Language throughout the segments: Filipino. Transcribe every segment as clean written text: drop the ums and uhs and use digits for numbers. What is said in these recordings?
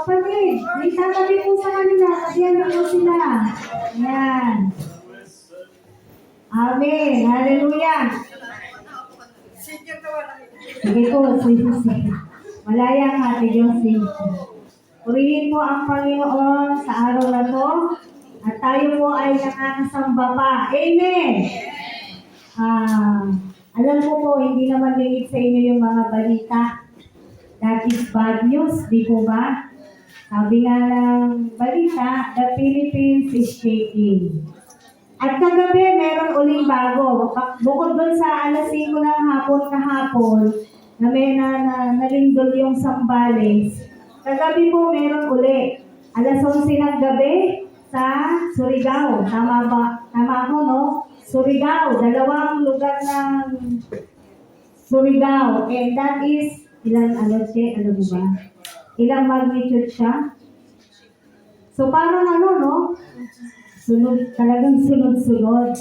Kapatid, may tatabi po sa kanila. Tabihan niyo sila. Ayan. Amen. Hallelujah. Sige po, sige. Malaya ang ating Diyos. Purihin po ang Panginoon sa araw na to. At tayo po ay nakakasamba pa. Amen. Alam ko po, hindi naman lingid sa inyo yung mga balita. That is bad news, di po ba? Sabi nga ng balita, the Philippines is shaking. At kagabi, meron uling bago. Bukod dun sa alas 5 ng hapon kahapon, na may nalindol yung Sambales. Kagabi po, meron uli. Alas 11 ng gabi sa Surigao. Tama ba? Tama ako, no? Surigao. Dalawang lugar ng Surigao. And that is, ilang ano mo ba? Ilang magnitude siya? So parang ano, no? Talagang sunod-sunod.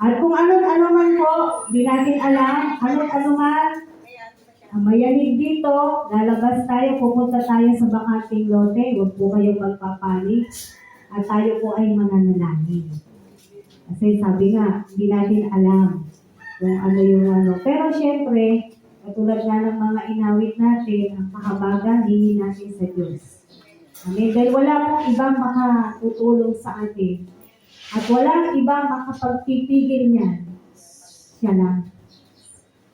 At kung ano man po, di natin alam, ano man, mayanig dito, lalabas tayo, pupunta tayo sa bakanting lote, huwag po kayong magpapanik, at tayo po ay mananalangin. Kasi sabi nga, di natin alam kung ano yung ano. Pero syempre, katulad nga ng mga inawit natin, ang kahabagan, hingin natin sa Diyos. Amen. Dahil wala pong ibang makatutulong sa atin. At walang ibang makapagpipigil niyan. Siya lang.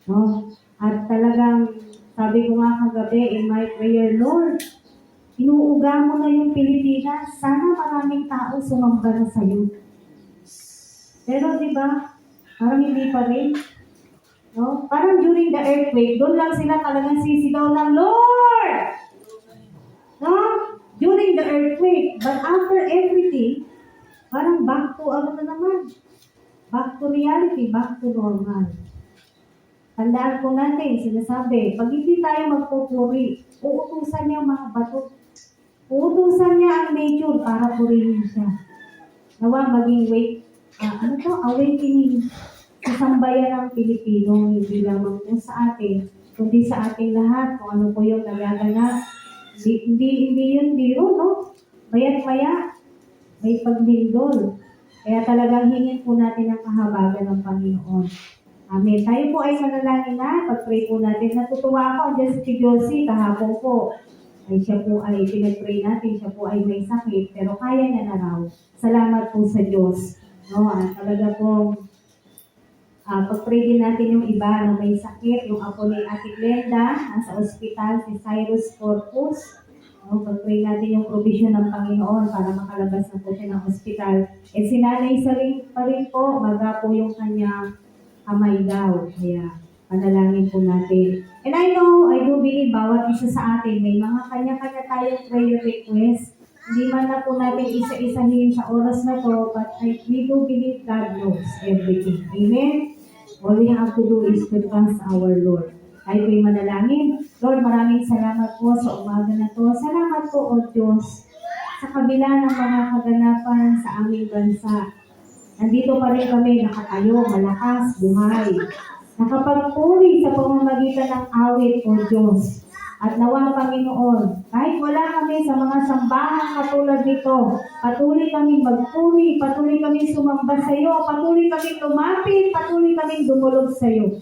No? At talagang, sabi ko nga kagabi in my prayer, Lord, inuuga mo na yung Pilipinas. Sana maraming tao sumamba na sa'yo. Pero di ba, parang hindi pa rin. No? Parang during the earthquake, doon lang sila talagang sisigaw ng Lord! No? During the earthquake. But after everything, parang back to ano na naman. Back to reality, back to normal. Tandaan po natin, sinasabi, pag hindi tayo magpupuri, uutusan niya ang mga bato. Uutusan niya ang nature para purihin siya. Nawa maging awakening sa sambayan ng Pilipino, hindi lamang po sa atin, kundi sa ating lahat, kung ano po yung nagaganap. Hindi yun biro, no? Mayat-maya, may paglindol. Kaya talagang hingin po natin ang kahabagan ng Panginoon. Amen. Tayo po ay manalangin na, pag-pray po natin. Natutuwa ako, andyan si Josie, kahapon po. Ay siya po ay pinag-pray natin, siya po ay may sakit, pero kaya niya na raw. Salamat po sa Diyos. No? At talaga po, pag-pray din natin yung iba na may sakit, yung apo ni Ate Glenda, nasa ospital, si Cyrus Corpus. No, pag-pray natin yung provision ng Panginoon para makalabas na po siya ng ospital. Eh si Nanay Saling pa rin po, maga po yung kanya kamay daw. Kaya panalangin po natin. And I know, I do believe, bawat isa sa atin, may mga kanya-kanya tayong prayer request. Hindi man na po natin isa-isahin sa oras na to, but we do believe God knows everything. Amen? All we have to do is to trust our Lord. Tayo po'y manalangin. Lord, maraming salamat po sa umaga na to. Salamat po, O Diyos, sa kabila ng mga kaganapan sa aming bansa. Nandito pa rin kami nakatayo, malakas, buhay. Nakapagpuri sa pamamagitan ng awit, O Diyos. At nawa, Panginoon, kahit wala kami sa mga sambahan katulad nito, patuloy kami magpuri, patuloy kami sumamba sa iyo, patuloy kami lumapit, patuloy kami dumulog sa iyo.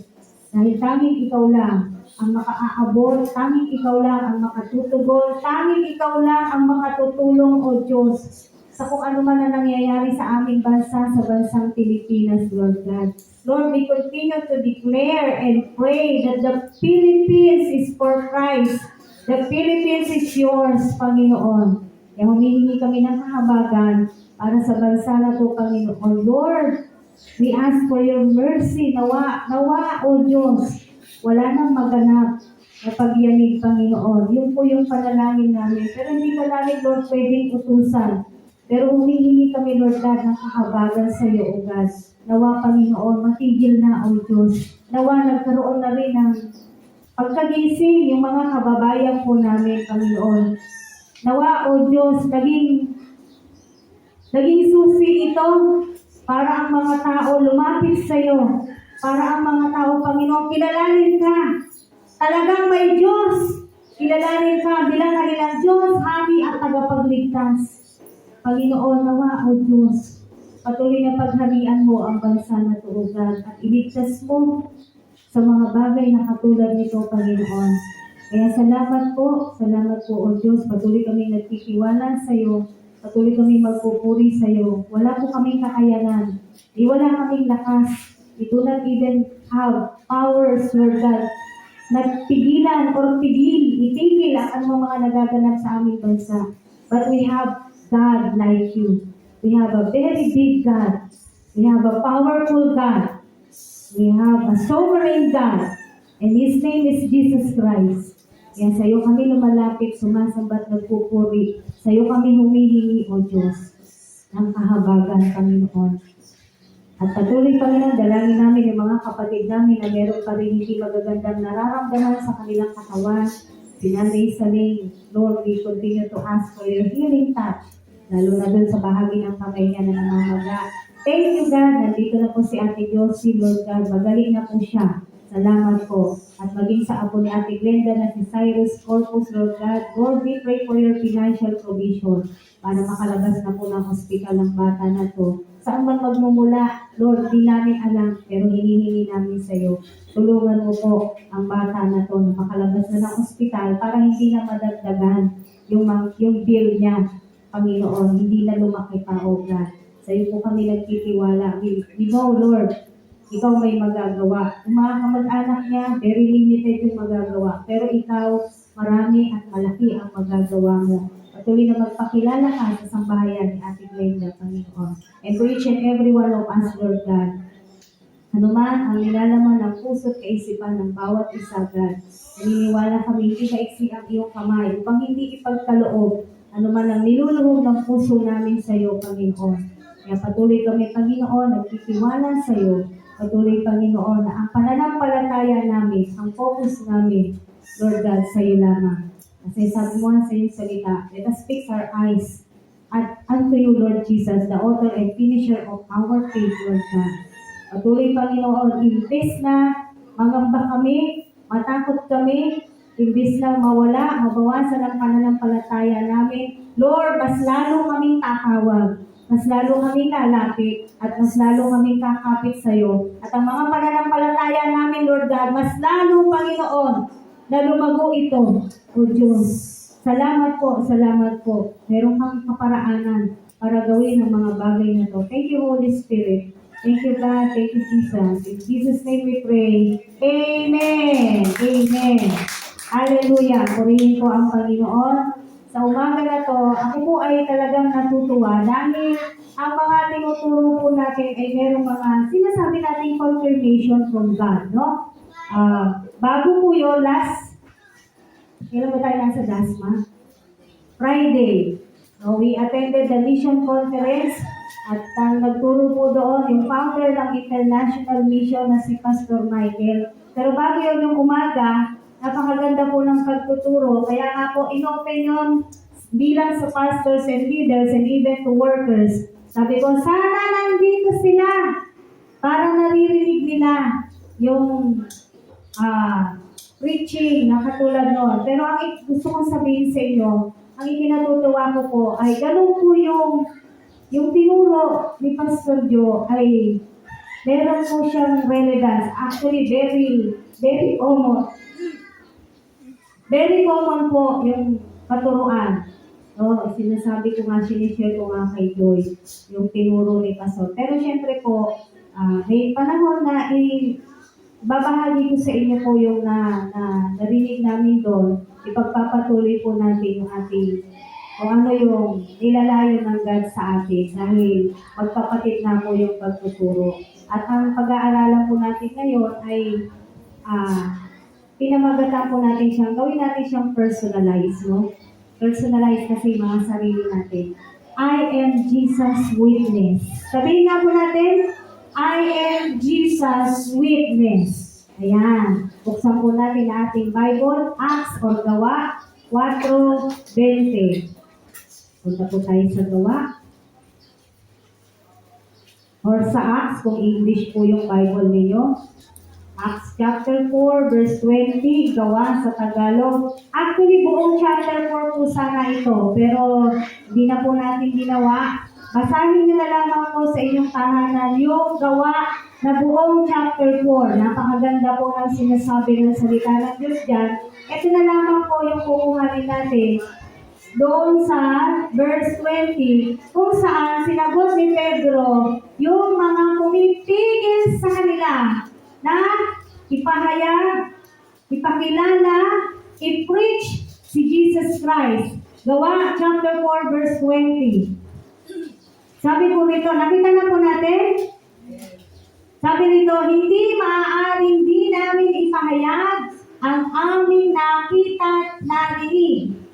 Dahil tanging ikaw lang ang makaaabot, tanging ikaw lang ang makatutugon, tanging ikaw lang ang makatutulong, O Diyos, sa kung ano man na nangyayari sa aming bansa, sa bansang Pilipinas, Lord God. Lord, we continue to declare and pray that the Philippines is for Christ. The Philippines is yours, Panginoon. Kaya humihingi kami ng kahabagan para sa bansa na ito, Panginoon. Lord, we ask for your mercy. Nawa, O Diyos, wala nang maganap na pagyanig, Panginoon. Yun po yung panalangin namin. Pero hindi ka namin, Lord, pwedeng utusan. Pero humihingi kami, Lord God, ng kahabagan sa iyo, O God. Nawa, Panginoon, matigil na, O Diyos. Nawa, nagkaroon na rin ng pagkagising yung mga kababayan po namin, Panginoon. Nawa, O Diyos, naging susi ito para ang mga tao lumapit sa iyo. Para ang mga tao, Panginoon, kilalanin ka. Talagang may Diyos Kilalanin ka bilang kanilang Diyos, Hari at tagapagligtas. Panginoon, nawa o Diyos, patuloy na pagharian mo ang bansa na to, O God, at iligtas mo sa mga bagay na katulad nito, Panginoon. Kaya salamat po, O Diyos, patuloy kami nagtitiwala sa iyo, patuloy kami magpupuri sa iyo. Wala po kaming kakayanan, wala kaming lakas, we do not even have powers, Lord God, nagpigilan o itigil ang mga nagaganap sa aming bansa. But we have God like you. We have a very big God. We have a powerful God. We have a sovereign God. And His name is Jesus Christ. Kaya sa iyo kami lumalapit, sumasambat, nagpupuri. Sa iyo kami humihingi, O Diyos, ng kahabagan, Panginoon. At patuloy, Panginoon, dalangin namin yung mga kapatid namin na meron pa rin hindi magagandang nararamdaman sa kanilang katawan. Sinanay sa name, Lord, we continue to ask for your healing touch, lalo na dun sa bahagi ng kamay niya na namamaga. Thank you, God. Nandito na po si Ate Josie, Lord God. Magaling na po siya. Salamat po. At maging sa apo ni Ate Glenda na si Cyrus Corpus, Lord God. Lord, we pray for your financial provision para makalabas na po ng hospital ng bata na to. Saan man magmumula, Lord, di namin alam, pero hinihingi namin sa iyo. Tulungan mo po ang bata na to na makalabas na ng ospital para hindi na madagdagan yung bill niya, Panginoon, hindi na lumaki pa, O God. Sa iyo po kami nagtitiwala. We know, Lord, ikaw may magagawa. Yung mga kamag-anak niya, very limited yung magagawa. Pero ikaw, marami at malaki ang magagawa mo. Patuloy na magpakilala ka sa sambahayan ni Ate Glenda, Panginoon. And to each and every one of us, Lord God, ano man ang nilalaman ng puso at kaisipan ng bawat isa, God, naniniwala kami, hindi kaiksi ang iyong kamay, upang hindi ipagkaloob, ano man ang niluluhog ng puso namin sa iyo, Panginoon. Kaya patuloy kami, Panginoon, nagtitiwala sa iyo. Patuloy, Panginoon, na ang pananampalataya namin, ang focus namin, Lord God, sa iyo lamang. Kasi sabi mo sa iyong salita, let us fix our eyes at unto you, Lord Jesus, the author and finisher of our faith, Lord God. Patuloy, Panginoon, imbes na mangamba kami, matakot kami, imbes na mawala, mabawasan ang pananampalataya namin, Lord, mas lalo kaming tatawag, mas lalo kaming lalapit, at mas lalo kaming kakapit sa iyo. At ang mga pananampalataya namin, Lord God, mas lalo, Panginoon, na lumago ito, O Diyos. Salamat po, salamat po. Meron kang kaparaanan para gawin ang mga bagay na to. Thank you, Holy Spirit. Thank you, God. Thank you, Jesus. In Jesus' name we pray. Amen. Amen. Hallelujah. Purihin ko ang Panginoon. Sa umaga na to, ako po ay talagang natutuwa dahil ang mga tinuturo po natin ay merong mga sinasabi natin confirmation from God, no? Bago po yun, kailan ba tayo nasa DASMA? Friday. So, we attended the mission conference at ang nagturo po doon yung founder ng International Mission na si Pastor Michael. Pero bago yun yung umaga, napakaganda po ng pagtuturo. Kaya nga po, inopen yun bilang sa pastors and leaders and even to workers. Sabi ko, sana nandito sila para naririnig nila yung preaching na katulad nun. Pero ang gusto kong sabihin sa inyo, ang ikinatutuwa ko po ay ganun po yung tinuro ni Pastor Joe ay meron po siyang relevance. Actually, very common. Very common po yung katuruan. So, sinasabi ko nga, sinishare ko nga kay Joy, yung tinuro ni Pastor. Pero syempre po, may panahon na babahagi ko sa inyo po yung narinig namin doon. Ipagpapatuloy po natin yung ating kung ano yung nilalayo ng God sa atin dahil magkapatid na po yung pagtuturo. At ang pag-aaralan po natin ngayon ay pinamagatan po natin siyang, gawin natin siyang personalized, no? Personalized kasi mga sarili natin. I am Jesus' witness. Sabihin nga po natin, I am Jesus' witness. Ayan. Buksan po natin ang ating Bible, Acts or Gawa 4:20. Punta po tayo sa Gawa. Or sa Acts, kung English po yung Bible ninyo. Acts chapter 4, verse 20, gawa sa Tagalog. Actually, buong chapter 4 po sana ito, pero hindi na po natin ginawa. Basahin niyo na lamang po sa inyong tahanan yung gawa na buong chapter 4. Napakaganda po ng sinasabi ng salita ng Diyos dyan. Ito na lamang po yung kukuhanin natin doon sa verse 20, kung saan sinagot ni Pedro yung mga pumipigil sa kanila na ipahayag, ipakilala, i-preach si Jesus Christ. Gawa chapter 4 verse 20. Sabi po nito, nakita na po natin? Sabi nito, hindi maaaring di namin ipahayag ang aming nakita at narinig.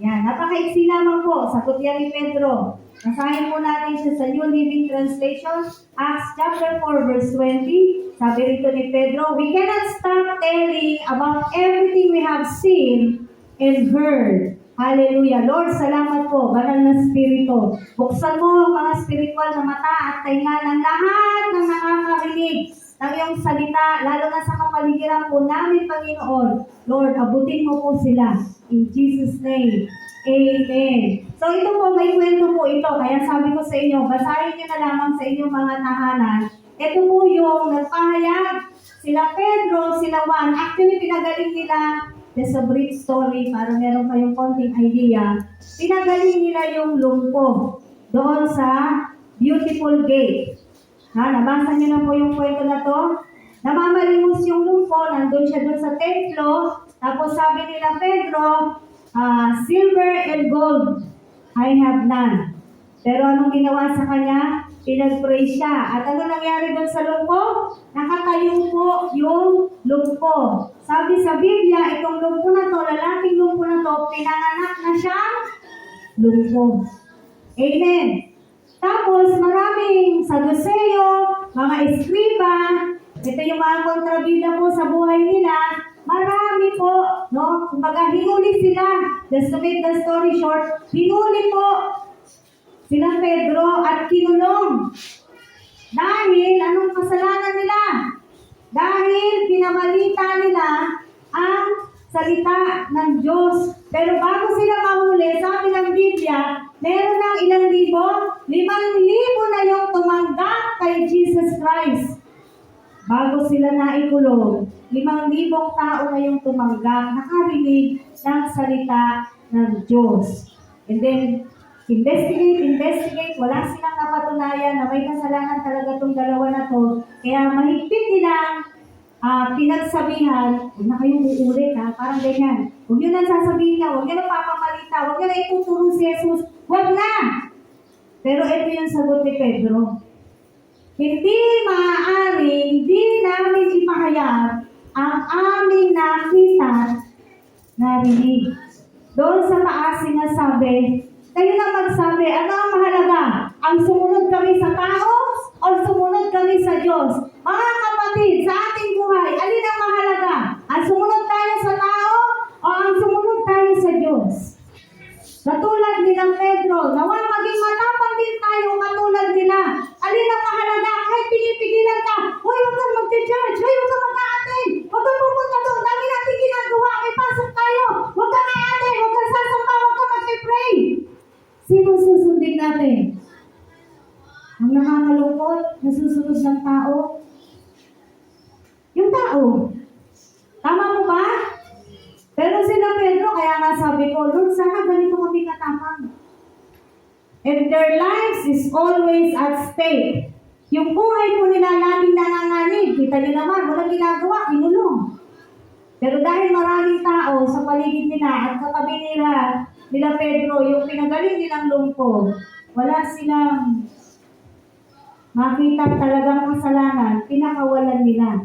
Yan, napakaiksi lamang po. Sagot yan ni Pedro. Nasahin po natin siya sa New Living Translation, Acts chapter 4 verse 20. Sabi rito ni Pedro, we cannot stop telling about everything we have seen and heard. Hallelujah. Lord, salamat po, banal na spirito. Buksan mo ang mga spiritual na mata at tainga ng lahat ng nakakarinig ng iyong salita, lalo na sa kapaligiran po namin, Panginoon. Lord, abutin mo po sila. In Jesus' name. Amen. So ito po, may kwento po ito. Kaya sabi ko sa inyo, basahin niyo na lamang sa inyong mga tahanan. Ito po yung nagpahayag. Sila Pedro, sila Juan. Actually, pinagaling nila, there's a brief story para meron kayong konting idea. Pinagaling nila yung lumpo doon sa Beautiful Gate. Nabasa niyo na po yung kwento na to. Namamalimos yung lumpo, nandun siya doon sa templo. Tapos sabi nila, Pedro, silver and gold, I have none. Pero anong ginawa sa kanya? Pinag-pray siya. At ano nangyari doon sa lumpo? Nakatayo po yung lumpo. Sabi sa Biblia, itong lumpo na to, lalaking lumpo na to, pinanganak na siyang lumpo. Amen. Tapos maraming Saduseo, mga Eskriba, ito yung mga kontrabida po sa buhay nila, marami po, no? Kumbaga, hinuli sila. Just to make the story short, hinuli po sila Pedro at kinulong. Dahil, anong kasalanan nila? Dahil pinabalita nila ang salita ng Diyos. Pero bago sila mahuli, sabi ng Biblia, meron ng ilang libo? 5,000 na yung tumanggap kay Jesus Christ. Bago sila naikulong, 5,000 tao na yung tumanggap, nakarinig ng salita ng Diyos. And then, investigate, wala silang napatunayan na may kasalanan talaga itong dalawa na to. Kaya mahigpit nilang pinagsabihan, huwag na kayong uulit ha, parang ganyan. Huwag nyo na sasabihin niya, huwag nyo na papamalita, huwag nyo na ituturo si Jesus, huwag na! Pero ito yung sagot ni Pedro. Hindi maaari, hindi namin ipahayag ang aming nakita, narinig. Doon sa taas sinasabi, kayo na magsabi, ano ang mahalaga? Ang sumunod kami sa tao o sumunod kami sa Diyos? Mga kapatid, sa ating buhay, alin ang mahalaga? Ang sumunod tayo sa tao o ang sumunod tayo sa Diyos? Katulad nilang Pedro, nawa maging matapang din tayo katulad nila. Alin ang mahalaga? Kahit pinipigilan ka, huwag kang mag-church, huwag kang mag-a-attend, huwag kang pupunta doon, dami natin ginagawa, may pasok tayo, huwag kang a-attend, huwag kang sasamba, huwag kang mag-pray. Sino susundin natin? Ang nakakalungkot, nasusunod ng tao? Yung tao. Tama mo ba? Pero sila Pedro, kaya nga sabi ko, Lord, sana ganito kami katapang. And their lives is always at stake. Yung buhay po nila laging nanganganib. Kita niyo naman, walang ginagawa, inulong. Pero dahil maraming tao sa paligid nila at katabi nila Pedro, yung pinagaling nilang lumpo, wala silang makita talagang kasalanan, pinakawalan nila.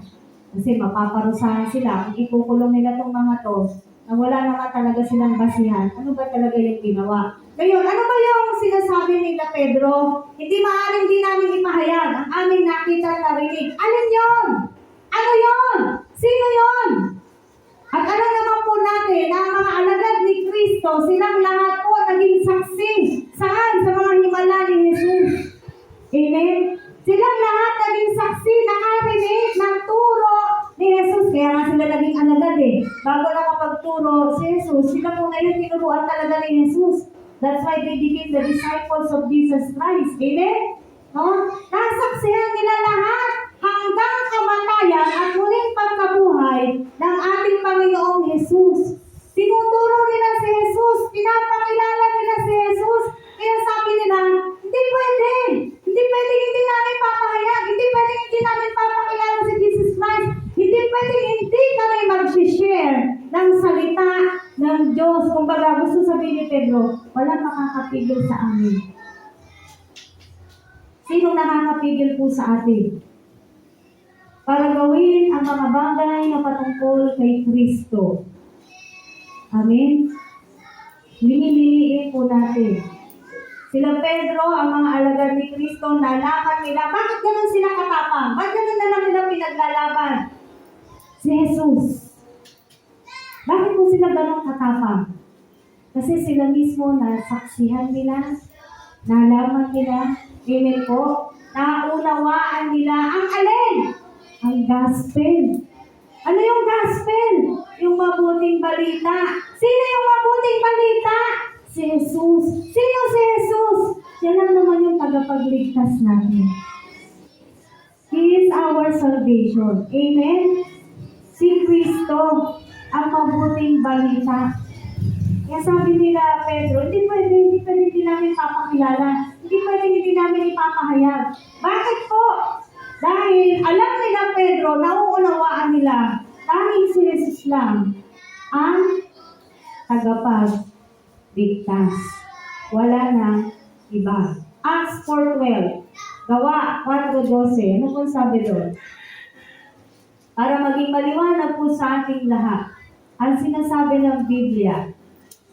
Kasi mapaparusahan sila, kung ikukulong nila itong mga to, na wala naman talaga silang basihan, ano ba talaga yung ginawa? Ngayon, ano ba yung sinasabi nila Pedro? Hindi maaaring di namin ipahayag ang aming nakita at narinig. Alin yun? Ano yun? Sino yun? At alam naman po natin na ang mga alagad ni Kristo, silang lahat po naging saksi. Saan? Sa mga himala ni Jesus. Amen? Silang lahat naging saksi, nakarinig ng turo ni alagad eh. Bago nakapagturo si Jesus, sila po ngayon tinuruan talaga ni Jesus. That's why they became the disciples of Jesus Christ. Amen? No? Nasaksihan nila lahat hanggang kamatayan at muling pagkabuhay ng ating Panginoong Jesus. Tinuturo nila si Jesus, pinapakilala nila si Jesus. Kaya sabi nila, hindi pwede. Hindi pwede hindi namin papahayag. Hindi pwede hindi namin papakilala si Jesus Christ. Hindi pwede hindi kami mag-share ng salita ng Diyos. Kung baga gusto sabihin ni Pedro, walang makakapigil sa amin. Sino nakakapigil po sa atin? Para gawin ang mga bagay na patungkol kay Kristo. Amen? Liniliin po natin. Sila Pedro, ang mga alagad ni Kristo, nalaman nila. Bakit ganun sila katapang? Bakit ganun na lang nila pinaglalaban? Si Jesus. Bakit po sila ganun katapang? Kasi sila mismo nasaksihan nila, nalaman nila, amen po, naunawaan nila ang alin? Ang gospel. Ano yung gospel? Yung mabuting balita. Sino yung mabuting balita? Si Jesus. Sino si Jesus? Siya lang naman yung tagapagligtas natin. He is our salvation. Amen? Si Kristo, ang mabuting balita. Kaya sabi nila, Pedro, hindi pwede hindi namin papakilala. Hindi pwede hindi namin ipapahayag. Bakit po? Dahil alam nila Pedro, nauunawaan nila, tanging si Jesus lang ang tagapagligtas. Wala nang iba. Acts 4:12. Gawa 4:12. Ano po sabi doon? Para maging maliwanag po sa ating lahat ang sinasabi ng Biblia.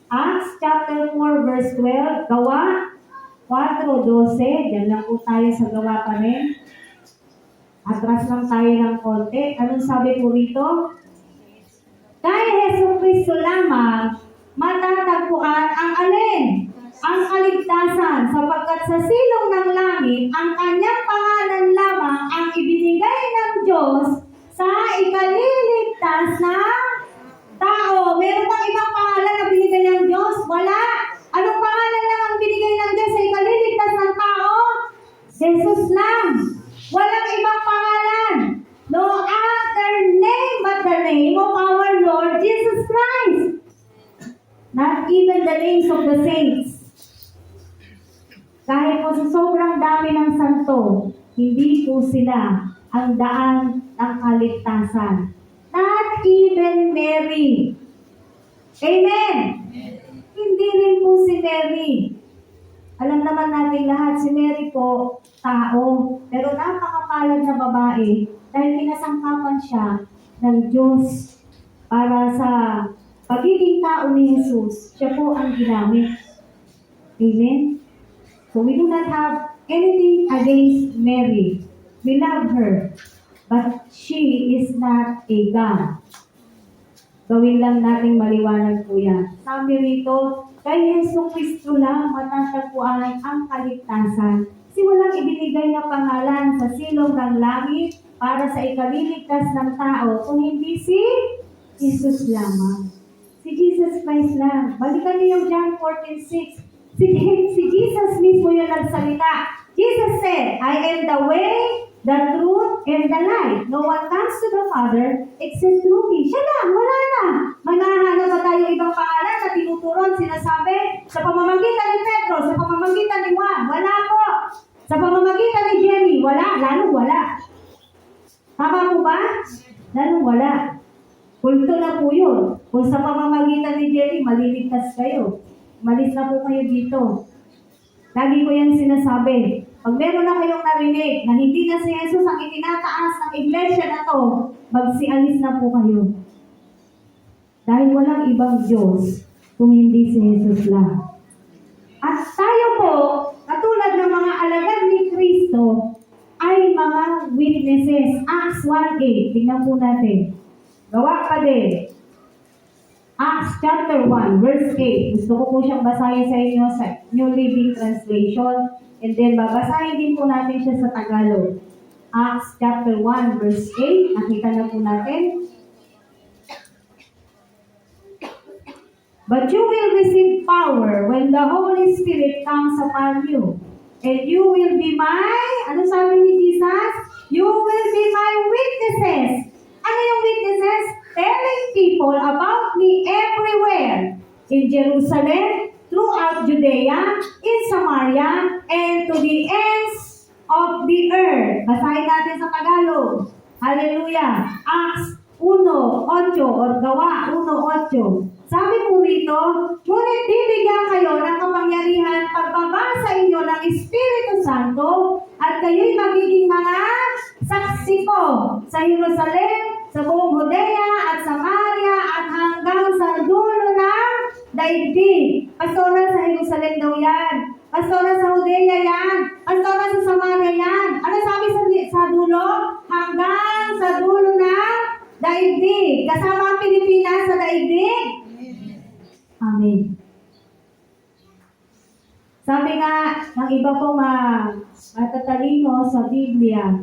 Acts chapter 4 verse 12. Gawa 4:12. Diyan lang po tayo sa gawa pa rin. Atras lang tayo ng konti. Anong sabi po rito? Kay Hesus Kristo lamang matatagpuan ang alin? Ang kaligtasan, sapagkat sa silong ng langit, ang kanyang pangalan lamang ang ibinigay ng Diyos sa ikaliligtas ng tao. Meron bang ibang pangalan na binigay ng Diyos? Wala. Anong pangalan lang ang binigay ng Diyos sa ikaliligtas ng tao? Jesus lang. Walang ibang pangalan. No other name but the name of our Lord Jesus Christ. Not even the names of the saints. Kahit po sa sobrang dami ng santo, hindi po sila ang daan ng kaligtasan. Not even Mary. Amen? Hindi rin po si Mary. Alam naman natin lahat, si Mary po, tao. Pero napakapalad na babae dahil pinasangkapan siya ng Diyos para sa pagiging tao ni Jesus. Siya po ang ginamit. Amen? So we do not have anything against Mary. We love her. But she is not a God. Gawin lang nating maliwanag po yan. Sabi rito, kay Hesus Kristo lang matatagpuan ang kaligtasan. Kasi walang ibinigay na pangalan sa silong ng langit para sa ikaliligtas ng tao kung hindi si Jesus lamang. Si Jesus Christ lang. Balikan niyo yung John 14:6. Si Jesus mismo yung nagsalita. Jesus said, I am the way, the truth, and the life. No one comes to the Father except through me. Siya lang, wala na. Manahanap ba tayo ibang pangalan na tinuturon, sinasabi? Sa pamamagitan ni Pedro, sa pamamagitan ni Juan, wala po. Sa pamamagitan ni Jenny, wala, lalong wala. Tama po ba? Lalong wala. Kulto na po yun. Kung sa pamamagitan ni Jenny, maliligtas kayo. Malis na po kayo dito. Lagi ko yan sinasabi. Pag meron na kayong narinig na hindi na si Jesus ang itinataas ng iglesia na to, magsialis na po kayo. Dahil walang ibang Diyos kung hindi si Jesus lang. At tayo po, katulad ng mga alagad ni Kristo, ay mga witnesses. Acts 1:8. Tingnan po natin. Gawa pa din. Acts chapter 1, verse 8. Gusto ko po siyang basahin sa inyo sa New Living Translation. And then, babasahin din po natin siya sa Tagalog. Acts chapter 1, verse 8. Nakita na po natin. But you will receive power when the Holy Spirit comes upon you. And you will be my, ano sabi ni Jesus? You will be my witnesses. Ano yung witnesses? Telling people about me everywhere. In Jerusalem, throughout Judea, in Samaria, and to the ends of the earth. Basahin natin sa Tagalog. Hallelujah. Acts 1:8 or Gawa 1:8. Sabi po rito, ngunit bibigyan kayo ng kapangyarihan pagbaba sa inyo ng Espiritu Santo at kayo'y magiging mga saksi ko sa Jerusalem, sa buong Judea at Samaria at hanggang sa dulo ng daigdig. Pastora sa Jerusalem daw yan. Pastora sa Judea yan. Pastora sa Samaria yan. Ano sabi sa dulo? Hanggang sa dulo ng daigdig. Kasama ang Pilipinas sa daigdig? Amen. Sabi nga ng iba pong matatalino sa Biblia,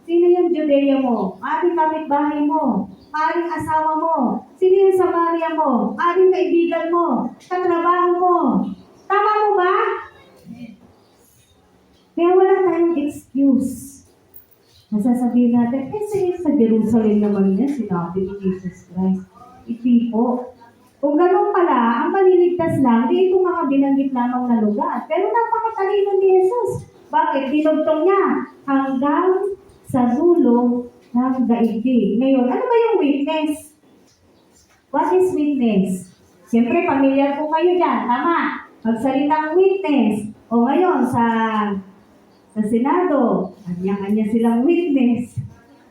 sino yung Judea mo? Ating kapitbahay mo, ating asawa mo, sino yung Samaria mo, ating kaibigan mo, katrabaho mo. Tama mo ba? Kaya wala tayong excuse. Nasasabihin natin, sa Jerusalem naman niya, sinabi ni Jesus Christ. Hindi po. Kung ganun pala, ang maliligtas lang, di ito mga binanggit lamang na lugar. Pero napakatalino ni Jesus. Bakit? Dinugtong niya hanggang sa dulo ng daigdig. Ngayon, ano ba yung witness? What is witness? Siyempre, pamilyar po kayo dyan. Tama. Magsalitang witness. O ngayon, sa Senado, kanya-kanya silang witness.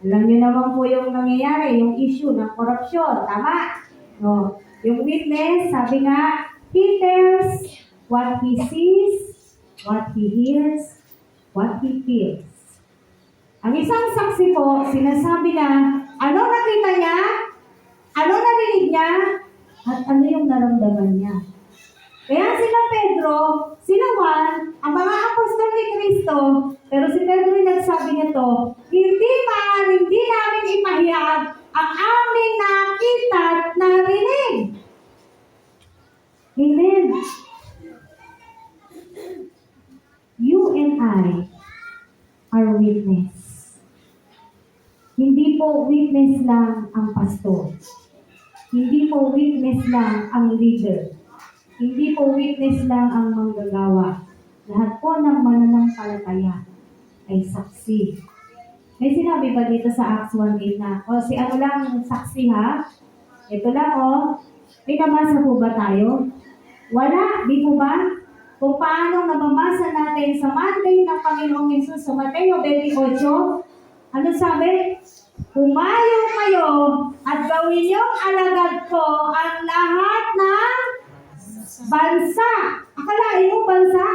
Alam niyo naman po yung nangyayari, yung issue ng korupsyon. Tama? No. Yung witness, sabi nga, he tells what he sees, what he hears, what he feels. Ang isang saksi po, sinasabi na, ano nakita niya, ano narinig niya, at ano yung naramdaman niya. Kaya sila Pedro, sila Juan, ang mga apostol ni Kristo, pero si Pedro yung nagsabi nito, hindi namin ipahayag ang aming nakita at narinig. Amen. You and I are witness. Hindi po witness lang ang pastor. Hindi po witness lang ang leader. Hindi po witness lang ang manggagawa. Lahat po ng mananampalataya ay saksi. May sinabi ba dito sa Acts 1:8 na, si ano lang saksi ha? Ito lang may nabasa po ba tayo? Wala, di po ba? Kung paano nababasa natin sa Monday ng Panginoong Yesus sa Mateo 28, ano sabi? Humayo kayo at gawin niyong alagad ko ang lahat ng bansa. Akalain mo bansa?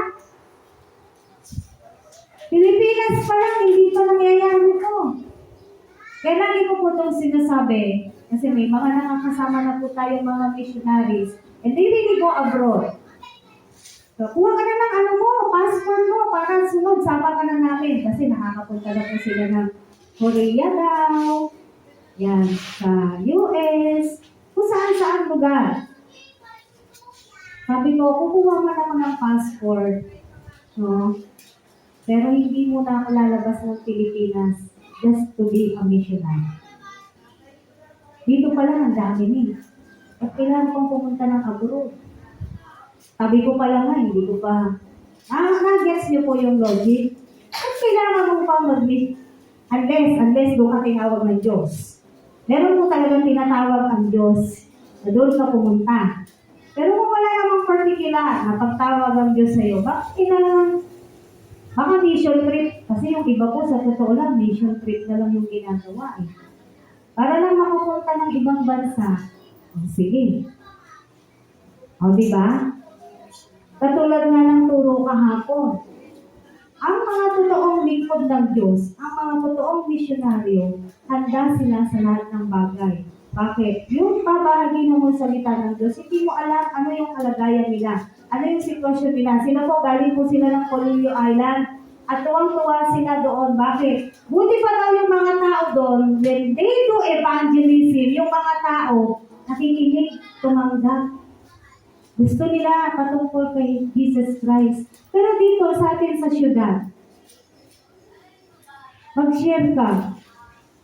Pilipinas pa lang, hindi pa nangyayari ito. Kaya lagi ko po itong sinasabi, kasi may mga nakakasama na po tayong mga missionaries, and they really go abroad. So, kuha ka na ng passport mo, para sunod, sama ka na namin. Kasi nakakapunta na po sila ng Korea daw, yan, sa US, kung saan-saan lugar. Sabi ko, kukuha mo naman ng passport, no? Pero hindi mo na ako lalabas ng Pilipinas just to be a missionary. Dito pa lang ang dami niya. At kailangan kong pumunta ng abroad. Sabi ko pala nga, hindi ko pa. Na-gets niyo po yung logic? At kailangan mo pa mag-meet. Unless doon ka tinawag ng Diyos. Meron po talagang tinatawag ang Diyos na doon ka pumunta. Pero kung wala namang particular na pagtawag ang Diyos sa'yo, bakit kailangan? Baka mission trip. Kasi yung iba po, sa totoo lang, mission trip na lang yung ginagawa Para lang makapunta ng ibang bansa. Sige. Diba? Katulad nga ng turo kahapon. Ang mga totoong lingkod ng Diyos, ang mga totoong misyonaryo, handa sila sa lahat ng bagay. Bakit? Yung babahagi ng salita ng Diyos, hindi mo alam ano yung kalagayan nila. Ano yung sitwasyon nila. Sila po, galing po sila ng Colillo Island. At tuwang-tuwa sila doon. Bakit? Buti pa daw yung mga tao doon, when they do evangelism, yung mga tao, nakikinig, tumanggap. Gusto nila patungkol kay Jesus Christ. Pero dito sa atin sa syudad, mag-share ka.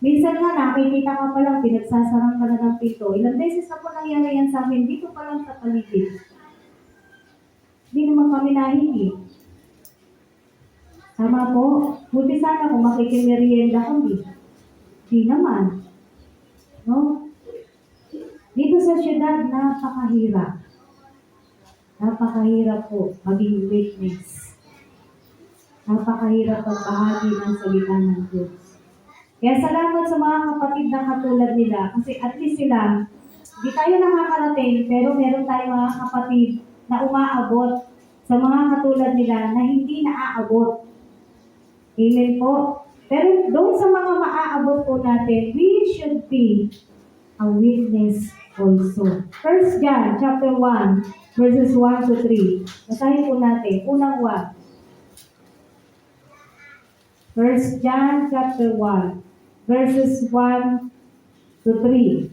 Minsan nga nakikita ka pa lang, pinagsasarang ka na ng pinto. Ilang beses na po nangyari yan sa amin, dito pa lang sa paligid. Hindi naman kami nahingi. Tama po. Buti sana kung makikimerienda kami. Di naman. No? Dito sa syudad, napakahirap. Napakahirap po maging witness. Napakahirap pagbahagi ng salita ng Diyos. Kaya salamat sa mga kapatid na katulad nila. Kasi at least sila, hindi tayo nakakarating, pero meron tayong mga kapatid na umaabot sa mga katulad nila na hindi naaabot. Amen po. Pero doon sa mga maaabot po natin, we should be a witness also. 1 John chapter 1, verses 1 to 3. Basahin po natin. Unang 1. 1 John chapter 1, verses 1 to 3.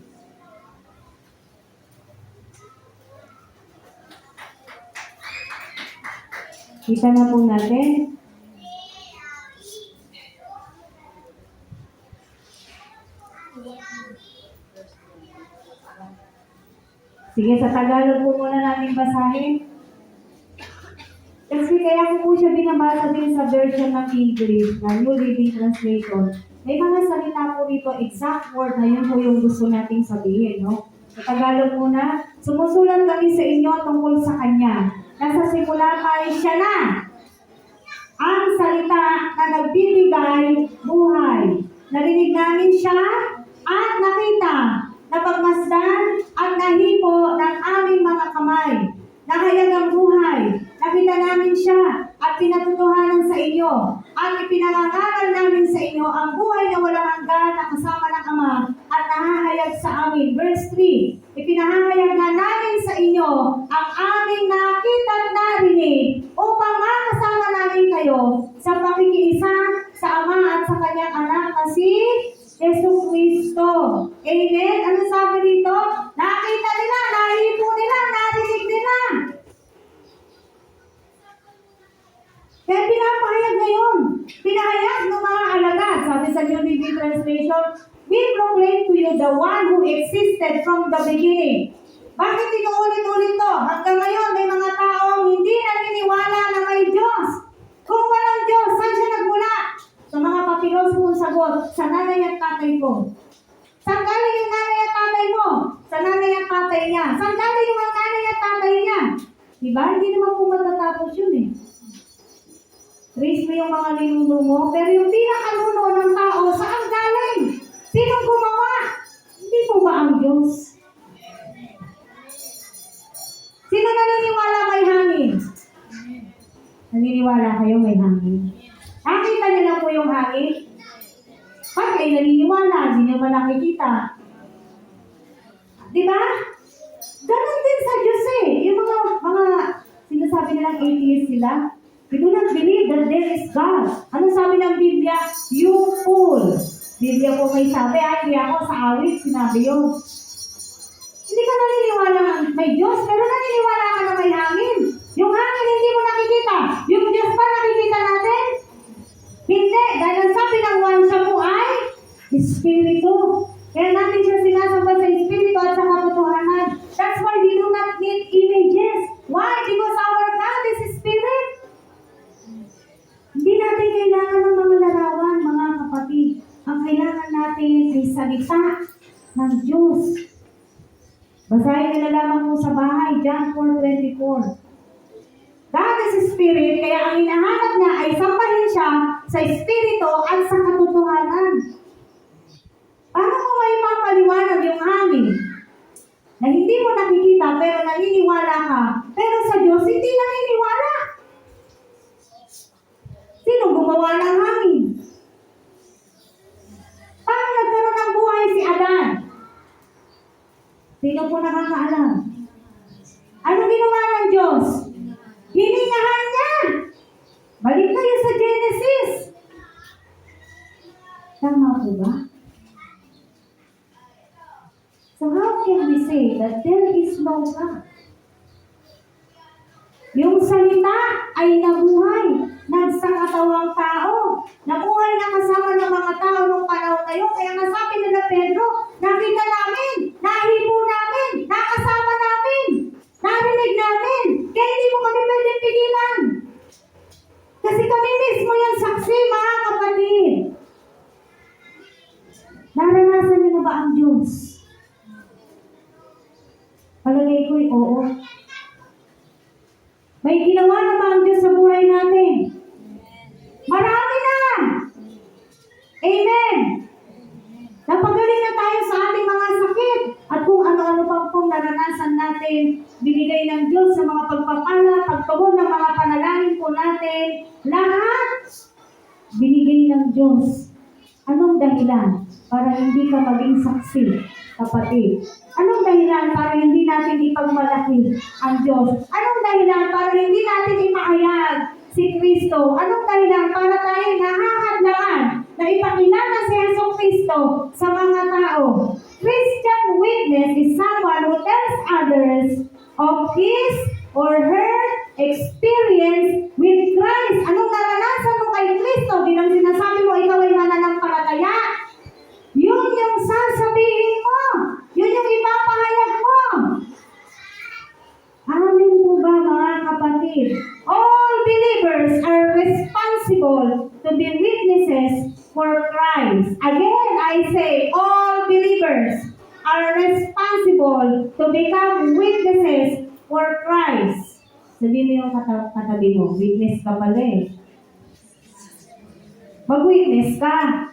Kita na po natin. Sige, sa Tagalog po muna natin basahin. Kasi kaya ko po siya binabasa din sa version ng English, na New Living Translation. May mga salita po dito, exact word na yun po yung gusto nating sabihin, no? Sa Tagalog muna, sumusulat kami sa inyo tungkol sa Kanya. Nasa simula pa siya na. Ang salita na nagbibigay buhay. Narinig namin siya at nakita, napagmasdan at nahipo ng aming mga kamay. Nahayag ang buhay. Nakita namin siya at pinatutuhanan sa inyo. At ipinangangaral namin sa inyo ang buhay na walang hanggan na kasama ng Ama at nahahayag sa amin. Verse 3, ipinahahayag na namin sa inyo ang aming nakita at narinig upang makasama namin kayo sa pakikiisa sa Ama at sa Kanyang anak na si Yesu Cristo. Amen? Ano sabi dito? Nakita nila, nahipo nila, narinig nila. Kaya pinapahayag ngayon. Pinahayag ng mga alagad. Sabi sa New Living Translation, we proclaim to you the one who existed from the beginning. Bakit inuulit-ulit to? Hanggang ngayon, may mga taong hindi naniniwala na may Diyos. Kung walang Diyos, saan siya nagmula? Sa mga papilos mong sagot, sa nanay at tatay ko. Saan galing yung nanay at tatay mo? Sa nanay at tatay niya. Saan galing yung nanay at tatay niya? Diba? Hindi naman po matatapos yun eh. Trace mo yung mga ninuno mo, pero yung pinakanuno ng tao, saan galing? Sinong gumawa? Hindi po ba ang Diyos? Sino naniniwala may hangin? Naniniwala kayo may hangin? Nakita niyo na po yung hangin? Bakit kayo naniniwala? Hindi naman nakikita. Diba? Ganon din sa Diyos eh. Yung mga sinasabi nilang atheist sila, we do not believe that there is God. Ano sabi ng Biblia? You fool. Biblia po may sabi, hindi ako sa awit, sinabi yun. Hindi ka naniniwala may Diyos, pero naniniwala ka na may hangin. Yung hangin hindi mo nakikita. Yung Diyos pa nakikita natin? Hindi. Dahil ang sabi ng one siya po ay Espiritu. Kaya natin siya sinasamba sa Espiritu at sa katotohanan. That's why we do not need images. Why? Because our God is Spirit. Hindi natin kailangan ng mga larawan, mga kapatid. Ang kailangan natin ay salita ng Diyos. Basahin nila lamang mo sa bahay, John 4:24. God is Spirit, kaya ang hinahanap niya ay sambahin siya sa Espiritu at sa katotohanan. Paano mo may mapaliwanag yung hangin na hindi mo nakikita pero naniniwala ka, pero sa Diyos hindi naniniwala? Sino gumawa ng hangin? Paano nagkaroon ng buhay si Adan? Sino po nakakaalam? Ano ginawa ng Diyos? Hiningahan niya. Balik tayo sa Genesis. Tama po ba? So how can we say that there is no God? salita ay nabuhay, nagsakatawang tao. Nabuhay na kasama ng mga tao nung panahon na yun. Kaya nga sabi nila Pedro, nakita namin, nahipo namin, nakasama namin, narinig namin. Kaya hindi mo kami pwedeng pigilan. Kasi kami mismo yung saksi, mga kapatid. Naranasan niyo na ba ang Diyos? Palagay ko'y oo. May ginawa na ba ang Diyos sa buhay natin? Marami na! Amen! Napagaling na tayo sa ating mga sakit at kung ano-ano pa pong naranasan natin, binigay ng Diyos sa mga pagpapala, pagtugon ng mga panalangin po natin, lahat binigay ng Diyos. Anong dahilan para hindi ka maging saksi, kapatid? Anong dahilan para hindi natin ipagmalaki ang Diyos? Anong dahilan para hindi natin ipahayag si Kristo? Anong dahilan para tayo nahahadlangan na ipakilala si Yesu Kristo sa mga tao? Christian witness is someone who tells others of his or her experience with Christ. Anong naranasan mo kay Kristo? Di lang sinasabi mo ikaw ay mananampalataya. Yun yung sasabihin mo. Yun yung ipapahayag mo. Amin po ba, mga kapatid? All believers are responsible to be witnesses for Christ. Again, I say, all believers are responsible to become witnesses for Christ. Sabihin mo yung katabi mo, witness ka pala eh. Mag-witness ka.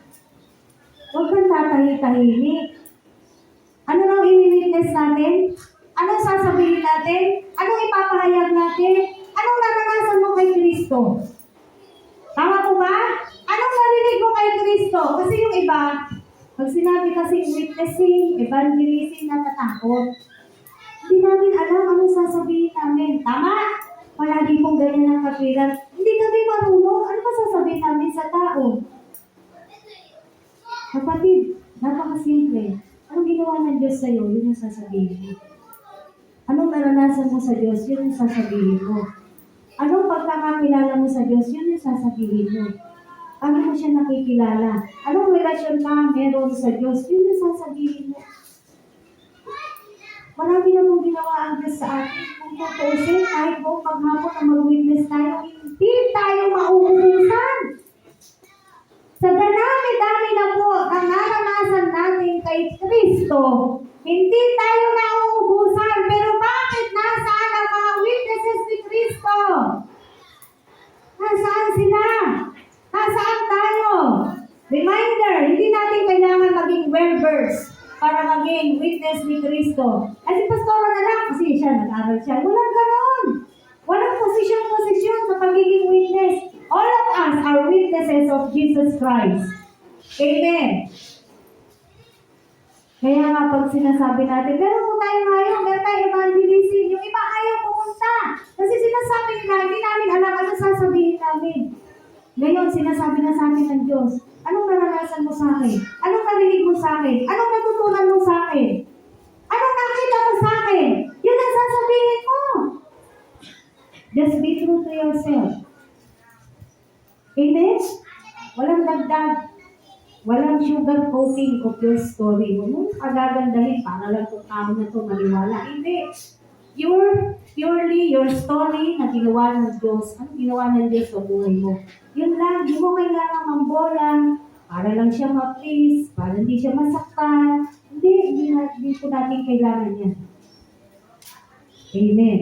Huwag kang tatahi-tahimik. Ano nang i-witness natin? Anong sasabihin natin? Anong ipapahayag natin? Anong naranasan mo kay Kristo? Tama po ba? Anong narinig mo kay Kristo? Kasi yung iba, pag sinabi kasi witnessing, evangelising, natatakot. Hindi namin alam anong sasabihin namin. Tama? Palagi pong ganyan ang kapiran. Hindi kami marunong. Ano ba sasabihin namin sa tao? Kapatid, napakasimple. Anong ginawa ng Diyos sa'yo, yun yung sasabihin mo. Anong naranasan mo sa Diyos, yun yung sasabihin mo. Anong pagkakakilala mo sa Diyos, yun yung sasabihin mo. Paano mo siya nakikilala? Anong relasyon ka meron sa Diyos, yun yung sasabihin mo. Marami na mong ginawa ang Diyos sa atin. Kung tutusin, kahit buong maghapon na mag-witness tayo, hindi tayo mauubusan. Sa dami-dami na po ang naranasan natin kay Kristo, hindi tayo nauubusan. Pero bakit nasaan ang mga witnesses ni Kristo? Nasaan sila? Nasaan tayo? Reminder, hindi natin kailangan maging well-versed para maging witness ni Kristo. Ay, si Pastora na lang kasi siya, nag-aral siya. Walang ganon. Walang posisyon sa pagiging witness. All of us are witnesses of Jesus Christ. Amen. Kaya nga pag sinasabi natin, meron po tayo ngayon, meron tayo evangelism. Yung iba ayaw pumunta. Kasi sinasabi nila, hindi namin alam ano sasabihin namin. Ngayon, sinasabi na sa amin ng Diyos, anong naranasan mo sa akin? Anong narinig mo sa akin? Anong natutunan mo sa akin? Anong nakita mo sa akin? Yun ang sasabihin mo. Just be true to yourself. Amen? Walang dagdag. Walang sugar coating of your story. Huwag mo agagandahin para lang itong tao na ito maniwala. Hindi. Purely your story na ginawa ng Diyos. Ano ginawa ng Diyos sa buhay mo? Yun lang. Di mo kailangan mambolang para lang siya ma-please, para hindi siya masaktan. Hindi po natin kailangan yan. Amen.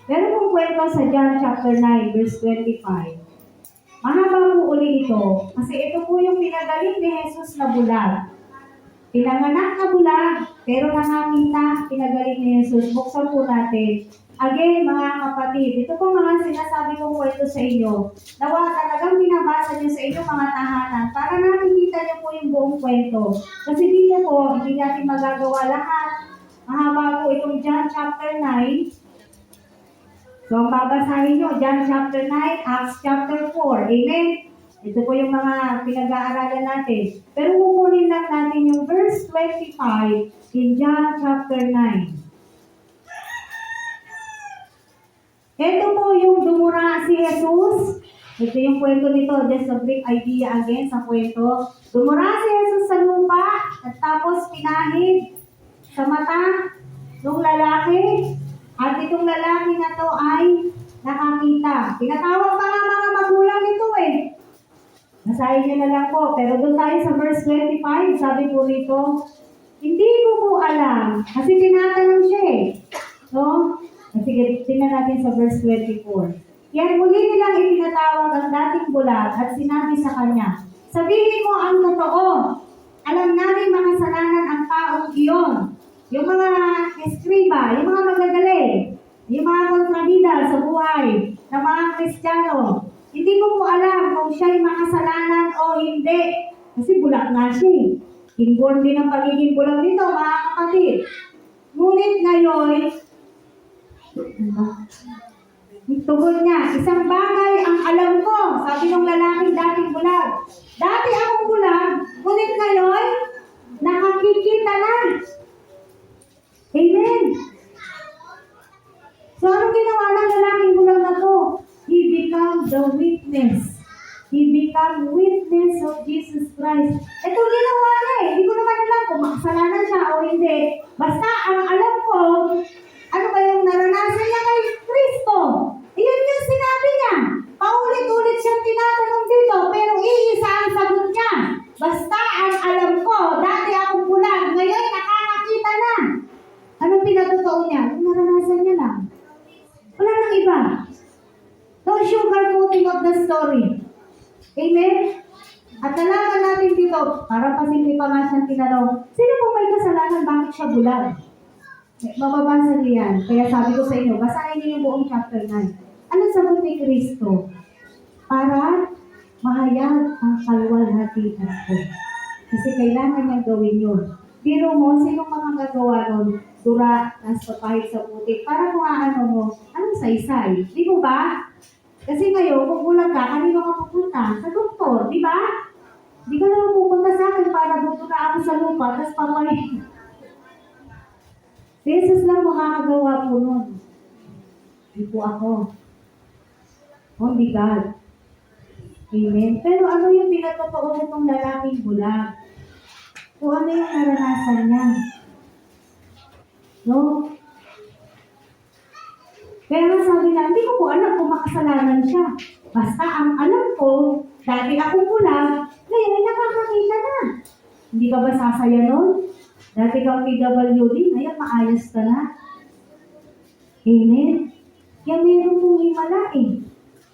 Meron pong kwento sa John chapter 9, verse 25. Mahaba po uli ito, kasi ito po yung pinagaling ni Jesus na bulag. Pinanganak na bulag, pero nakakita, pinagaling ni Jesus. Buksan po natin. Again, mga kapatid, ito po mga sinasabi kong kwento sa inyo. Nawa talagang binabasa niyo sa inyong mga tahanan para nakikita niyo po yung buong kwento. Kasi dito po, hindi natin magagawa lahat. Mahaba po itong John chapter 9. So, ang babasahin nyo, John chapter 9, Acts chapter 4. Amen? Ito po yung mga pinag-aaralan natin. Pero kukunin lang natin yung verse 25 in John chapter 9. Ito po yung dumura si Jesus. Ito yung kwento nito, just a brief idea again sa kwento. Dumura si Jesus sa lupa at tapos pinahid sa mata ng lalaki. At itong lalaki na to ay nakakita. Pinatawag pa nga mga magulang nito eh. Nasahin niyo na lang po. Pero doon tayo sa verse 25, sabi po rito, hindi ko po alam. Kasi tinatanong siya eh. No? Sige, tingnan natin sa verse 24. Yan muli nilang ipinatawag ang dating bulag at sinabi sa kanya, sabihin mo ang totoo. Alam namin makasalanan ang taong iyon. Yung mga eskriba, yung mga magagaling, yung mga kontrabida sa buhay ng mga Kristiyano. Hindi ko po alam kung siya'y makasalanan o hindi. Kasi bulag nga siya eh. Inborn din ang pagiging bulag nito, mga kapatid. Ngunit ngayon, tugon niya, isang bagay ang alam ko, sabi ng lalaki dating bulag. Dati akong bulag, ngunit ngayon, nakakikita na. Amen. So, anong ginawa ng lalaking bulag na to? He became the witness. He became witness of Jesus Christ. Ito ginawa niya eh. Hindi ko naman alam kung makasalanan siya o hindi. Basta ang alam ko, ano ba yung naranasan niya kay Kristo? Iyon yung sinabi niya. Paulit-ulit siyang tinatanong dito, pero iisa ang sagot niya. Basta ang alam ko, dati akong bulag, ngayon nakakakita na. Anong pinatotoo niya? Yung naranasan niya lang. Wala nang iba. No sugarcoating of the story. Amen? At nalaman natin dito, para pasimple pa nga siyang tinanong, sino po may kasalanan, bakit siya bulag? Mababasa niyo yan. Kaya sabi ko sa inyo, basahin niyo yung buong chapter 9. Anong sagot ni Kristo? Para mahayag ang kalwalhatian ko. Kasi kailangan niyang gawin yun. Biro mo, sinong mga gagawa nun? Dura, nasa pahit sa putik. Para kung ano mo, anong saysay? Di mo ba? Kasi ngayon, kung bulag ka, kanino ka pupunta? Sa doktor, di ba? Di ka naman pupunta sa akin para doon na ako sa lupa, tapos papahin. Jesus lang makakagawa po nun. Hindi po ako. Only God. Amen. Pero ano yung pinatotoo nitong lalaking bulag? Kung ano yung naranasan niya. No? Kaya nga sabi na, hindi ko po alam kung makasalanan siya. Basta ang alam ko, dati akong bulag, ngayon ay nakakakita na. Hindi ka ba sasaya nun? Dati kang PWD, ngayon maayos ka na. Amen? Kaya meron pong himala eh.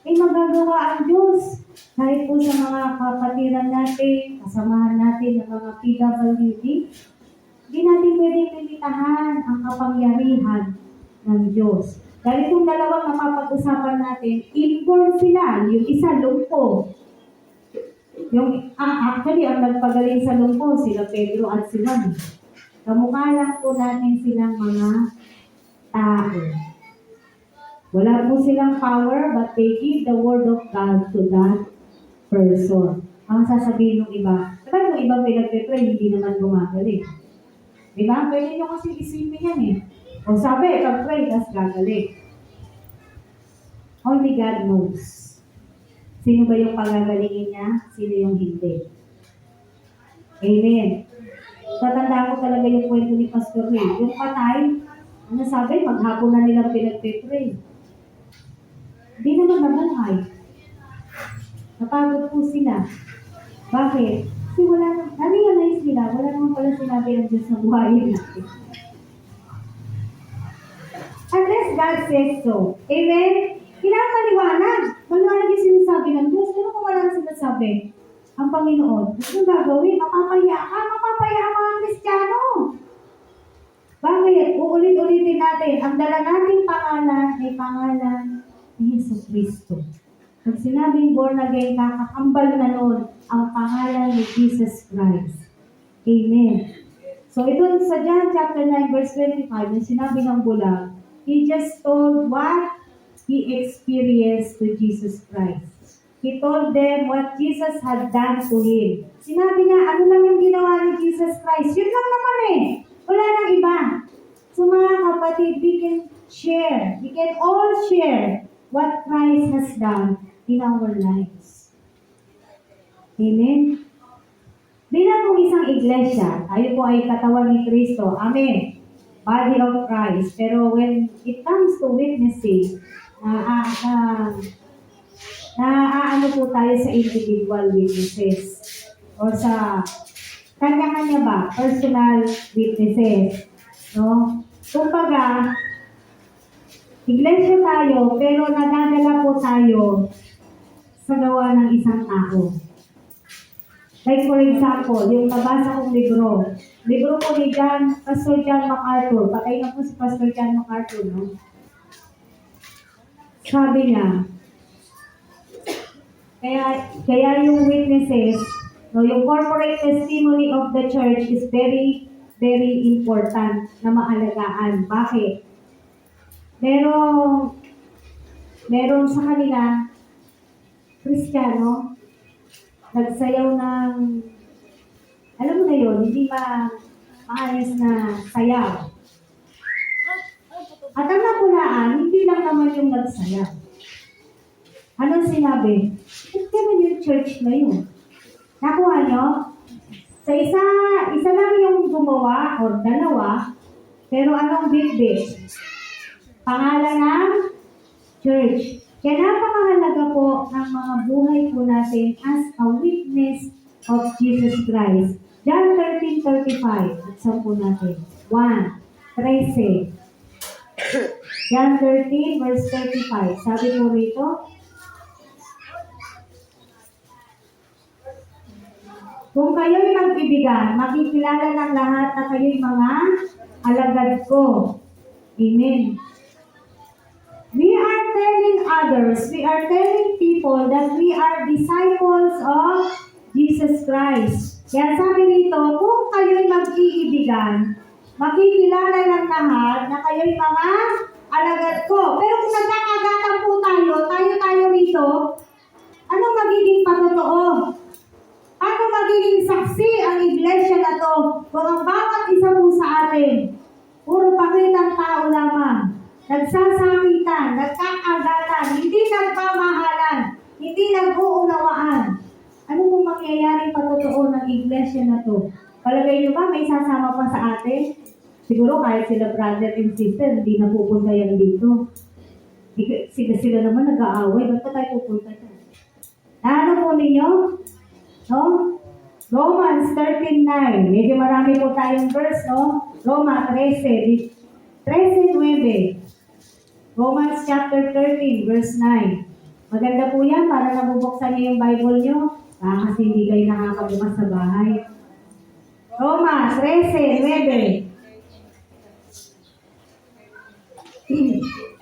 Ay magagawa ang Diyos. Kahit po sa mga kapatiran natin, kasamahan natin ng mga PWD, hindi natin pwedeng limitahan ang kapangyarihan ng Diyos. Dahil itong dalawang napapag-usapan natin, inborn sila. Yung isa, lumpo. Actually, ang nagpagaling sa lumpo, sila Pedro at si Juan. Kamukha lang po natin silang mga tao. Wala po silang power, but they give the word of God to that person. Ang sasabihin ng iba, kapag yung iba pinagpipray, hindi naman gumagaling. Diba? Pwede nyo kasi isipin yan eh. O sabi, pag-pray, tas gagaling. Only God knows. Sino ba yung pagagalingin niya? Sino yung hindi? Amen. Tatandaan ko talaga yung kwento ni Pastor Ray. Yung patay, ano sabi, maghapon na nilang pinagpipray. Hindi naman nabuhay. Napagod po sila. Bakit? Kasi wala nang, na-realize nila, wala naman pala sinabi ng Diyos na buhayin natin. Unless God says so. Amen? Kailangan maliwanag. Maliwanag yung sinasabi ng Diyos. Pero kung wala sinasabi, ang Panginoon, anong gagawin? Mapapaya ka, mapapaya ang mga Kristiyano. Bakit? Uulit-ulitin natin. Ang dala nating pangalan ay pangalan ni Jesus Cristo. Pag sinabing born again, kakakambal na nun ang pangalan ni Jesus Christ. Amen. So ito sa John chapter 9 verse 25, yung sinabi ng bulag, he just told what he experienced to Jesus Christ. He told them what Jesus had done to him. Sinabi niya, ano lang yung ginawa ni Jesus Christ? Yun lang naman eh. Wala nang iba. So mga kapatid, share. We can all share what Christ has done in our lives. Amen? Bilang po isang iglesia, tayo po ay katawan ni Kristo. Amen. Body of Christ. Pero when it comes to witnessing, ano po tayo sa individual witnesses or sa kanya-kanya ba, personal witnesses. No? Kumbaga, iglesia tayo, pero nadadala po tayo sa gawa ng isang tao. Like for example, yung nabasa kong libro po ni Pastor John MacArthur. Patay na po si Pastor John MacArthur, no? Sabi niya, kaya yung witnesses, no, yung corporate testimony of the church is very, very important na maalagaan. Bakit? Meron sa kanila, Kristiyano, nagsayaw ng, alam mo na yun, hindi maayos na sayaw. At ang napulaan, hindi lang naman yung nagsayaw. Anong sinabi? Ba't naman yung church na yun? Nakuha nyo? Sa isa lang yung gumawa o dalawa, pero anong bitbit? Pangalan ng church. Kaya napakahalaga po ng mga buhay po natin as a witness of Jesus Christ. John 13:35. Buksan po natin. 13. John 13 verse 35. Sabi po rito, kung kayo'y magbibigan, makikilala ng lahat na kayo'y mga alagad ko. Amen. We are telling people that we are disciples of Jesus Christ. Kaya sabi rito, kung kayo'y mag-iibigan, makikilala ng lahat na kayo'y mga alagad ko. Pero kung nagkakagatan po tayo rito, anong magiging patotoo? Ano magiging saksi ang iglesia na to kung ang bawat isa po sa atin, puro pakitang tao lamang, nagsasakitan, nagkakagatan, hindi nagpamahalan, hindi nag-uunawaan. Ano pong mangyayari patotoo ng iglesia na to? Palagay nyo ba may sasama pa sa atin? Siguro kahit sila brother and sister, hindi na pupunta yan dito. Sila naman nag-aaway, ba't pa tayo pupunta dyan? Ano po ninyo? No? Romans 13:9. Medyo marami po tayong verse, no? Roma 13:9. Romans chapter 13, verse 9. Maganda po yan para nabubuksan niyo yung Bible niyo. Kasi hindi kayo nakakabukas sa bahay. Roma 13:9.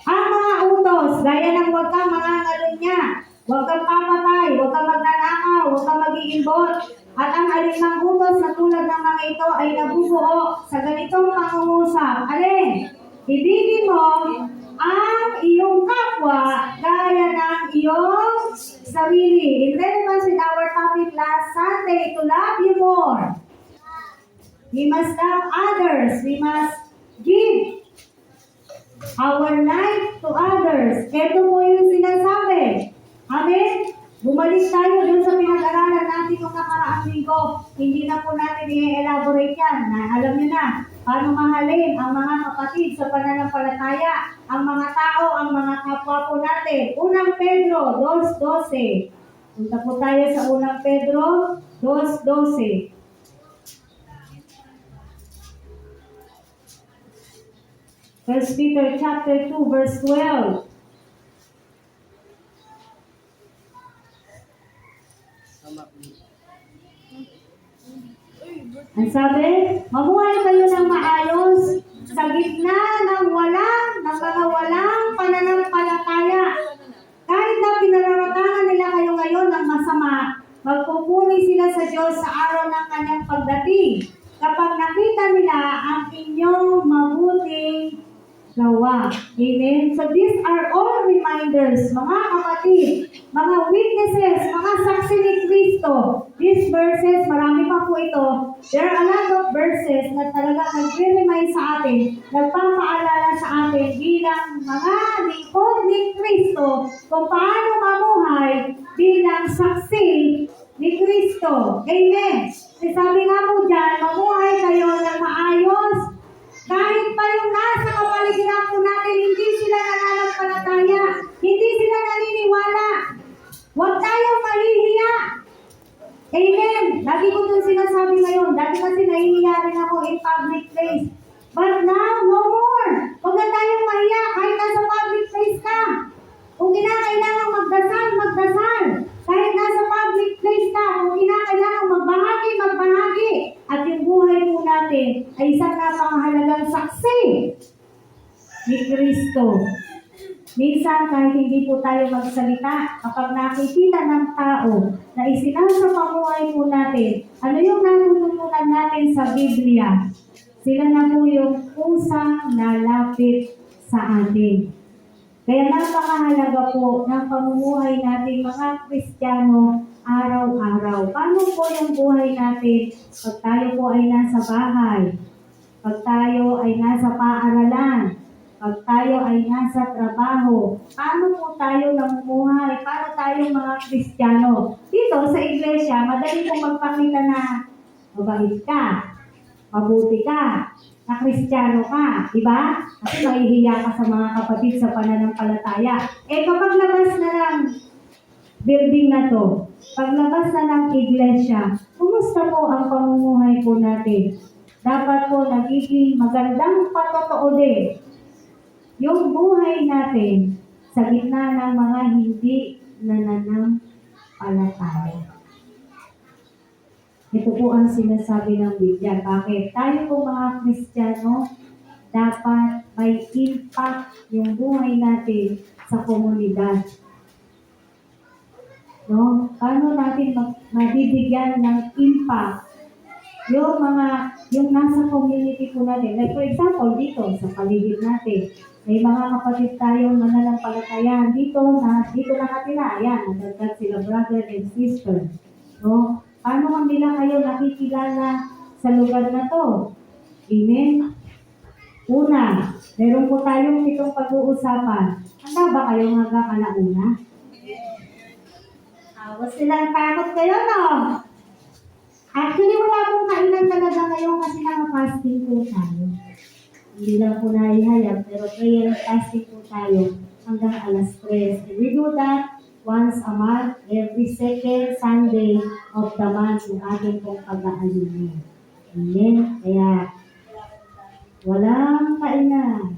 Ang mga utos, gaya ng huwag kang mangangalunya, huwag kang papatay, huwag kang magnanakaw, huwag kang mag-iimbot, at ang alinmang utos na tulad ng mga ito ay nabubuo sa ganitong pangungusap. Alin? Ibigin mo ang iyong kapwa gaya ng iyong sarili. In relevance with our topic last Sunday, to love you more. We must love others. We must give our life to others. Ito po yung sinasabi. Amen? Bumalik tayo dun sa pinag-aralan natin yung nakaraang linggo. Hindi na po natin i-elaborate yan. Alam nyo na, paano mahalin ang mga kapatid sa pananampalataya, ang mga tao, ang mga kapwa po natin. Unang Pedro 2:12. Punta po tayo sa Unang Pedro 2:12. First Peter chapter 2 verse 12. Ang sabi, mamuhay kayo ng maayos sa gitna ng mga walang pananampalataya. Kahit na pinararatangan nila kayo ngayon ng masama, magpupuri sila sa Diyos sa araw ng kanyang pagdating. Kapag nakita nila ang inyong mabuting lawa. Amen? So these are all reminders, mga kapatid, mga witnesses, mga saksi ni Kristo. These verses, marami pa po ito. There are a lot of verses na talaga nag-remind sa atin, nagpapaalala sa atin bilang mga lingkod ni Kristo kung paano mamuhay bilang saksi ni Kristo. Amen. Sabi nga po dyan, mamuhay kayo ng maayos. Kahit pa yung nasa kapaligiran po natin, hindi sila nananampalataya. Hindi sila naniniwala. Huwag tayong mahihiya. Amen. Lagi ko itong sinasabi ngayon. Dati kasi nahihiya rin ako in public place. But now, no more. Huwag na tayong mahiya kahit nasa public place ka. Kung kinakailangan magdasal, magdasal. Kahit nasa public place ka, kung kinakailangan magbahagi, magbahagi. At yung buhay po natin ay isang napakahalagang saksi ni Kristo. Minsan, kahit hindi po tayo magsalita, kapag nakikita ng tao na isinasa pamuhay po natin, ano yung natutunan natin sa Biblia? Sila na po yung pusang lalapit sa atin. Kaya napakahalaga po ng pamumuhay natin mga Kristiyano araw-araw. Paano po yung buhay natin pag tayo po ay nasa bahay, pag tayo ay nasa paaralan, pag tayo ay nasa trabaho? Paano po tayo namumuhay? Paano tayo mga Kristiyano? Dito sa iglesia, madali pong magpakita na mabait ka, mabuti ka, na Kristiyano ka, di ba? Kasi mahihiya ka sa mga kapatid sa pananampalataya. Eh kapag labas na ng building na to, paglabas na ng iglesia, kumusta po ang pamumuhay po natin? Dapat po nagiging magandang patotoo din yung buhay natin sa gitna ng mga hindi nananampalataya. Ito po ang sinasabi ng Biblia. Bakit? Tayo po mga Kristiyano, dapat may impact yung buhay natin sa komunidad. No? Paano natin mabibigyan ng impact yung nasa community po natin? Like for example, dito sa paligid natin, may mga kapatid tayong mananampalataya dito nakatira. Ayan, nadagdag sila brother and sister. No? Paano kung nila kayo nakikilala sa lugar na to? Amen? Una, meron po tayong 7 pag-uusapan. Handa ba kayong magkakalauna? Huwag silang takot kayo, no? Actually, wala pong kainan talaga ngayon kasi naka-fasting po tayo. Hindi lang po nahihayag, pero prayer and fasting po tayo hanggang alas 3. And we do that once a month, every second Sunday of the month, yung ating pong pag-aalinin. Amen? Kaya, walang kainan.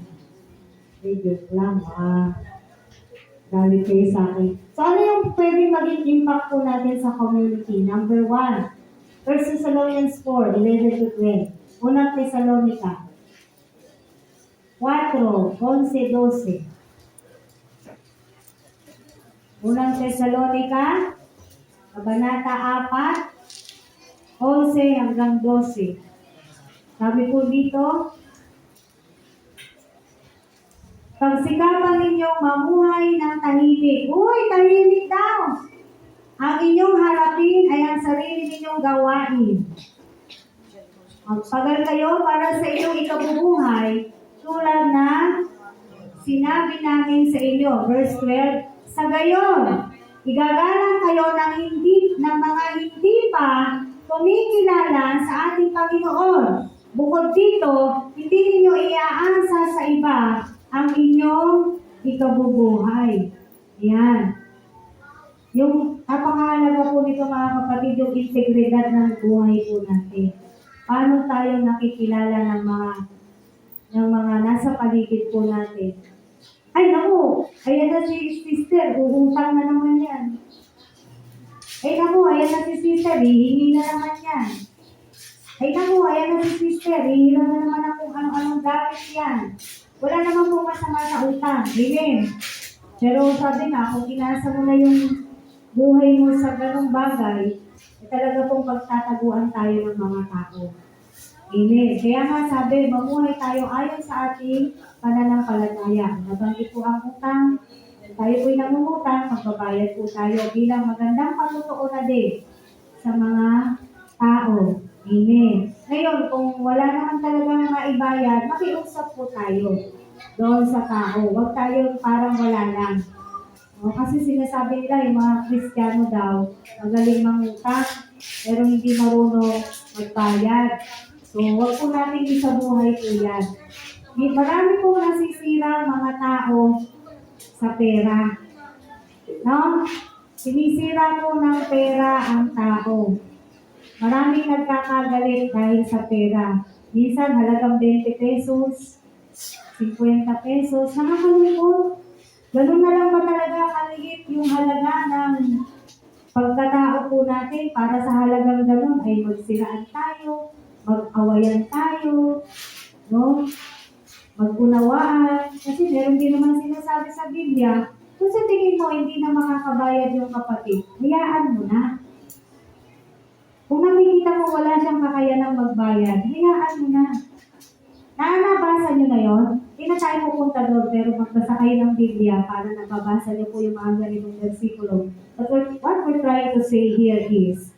Joke lang, galit kayo sa akin. So, ano yung pwedeng maging impact po natin sa community? Number 1, 1 Thessalonians 4, 11-12. Unang Thessalonica 4, 11-12. Unang Thessalonica, Kabanata 4, 11 hanggang 12. Sabi po dito, pagsikapan ninyong mamuhay ng tahimik. Uy, tahimik daw! Ang inyong harapin ay ang sarili ninyong gawain. Magpagal kayo para sa inyong ikabubuhay, tulad na sinabi namin sa inyo. Verse 12, sa gayon, igagalang kayo ng mga hindi pa kumikilala sa ating Panginoon. Bukod dito, hindi ninyo iaasa sa iba ang inyong ikabubuhay. Yan. Yung napakahalaga po nito mga kapatid, yung integridad ng buhay po natin. Paano tayo nakikilala ng mga nasa paligid po natin? Ay, naku, ayan na si sister, uutang na naman yan. Ay, naku, ayan na si sister, hihingi na naman yan. Ay, naku, ayan na si sister, hihilang na naman ang kung ano-anong gamit yan. Wala naman po masama sa utang. Amen. Pero sabi nga, kung inasa mo na yung buhay mo sa ganong bagay, talaga pong pagtataguan tayo ng mga tao. Amen. Kaya nga sabi, mamuhay tayo ayon sa ating pananampalataya. Nabanggit po ang utang. Kung tayo po'y nangungutang, magbabayad po tayo bilang magandang patutuo na din sa mga tao. Amen. Ngayon, kung wala naman talagang maibayad, makiusap po tayo doon sa tao. Huwag tayo parang wala lang. O, kasi sinasabi nila, yung mga Kristiyano daw, magaling mangutang, pero hindi marunong magbayad. So, huwag po natin isabuhay po yan. Marami po nasisira mga tao sa pera. No? Sinisira po ng pera ang tao. Maraming nagkakagalit dahil sa pera. Minsan halagang 20 pesos, 50 pesos, nakakalungkot. Ganun na lang ba talaga kaliit yung halaga ng pagkatao po natin para sa halagang ganun ay magsiraan tayo, mag-awayan tayo, no? Mag-unawaan. Kasi meron din naman sinasabi sa Biblia, kung sa tingin mo hindi na makakabayad yung kapatid, hayaan mo na. Kung nakikita mo wala siyang kakayanang magbayad, hayaan mo na. Nabasa niyo na yon? Hindi na tayo pupunta doon, pero magbasa kayo ng Biblia para nababasa niyo po yung mga ganitong versikulo. But what we're trying to say here is,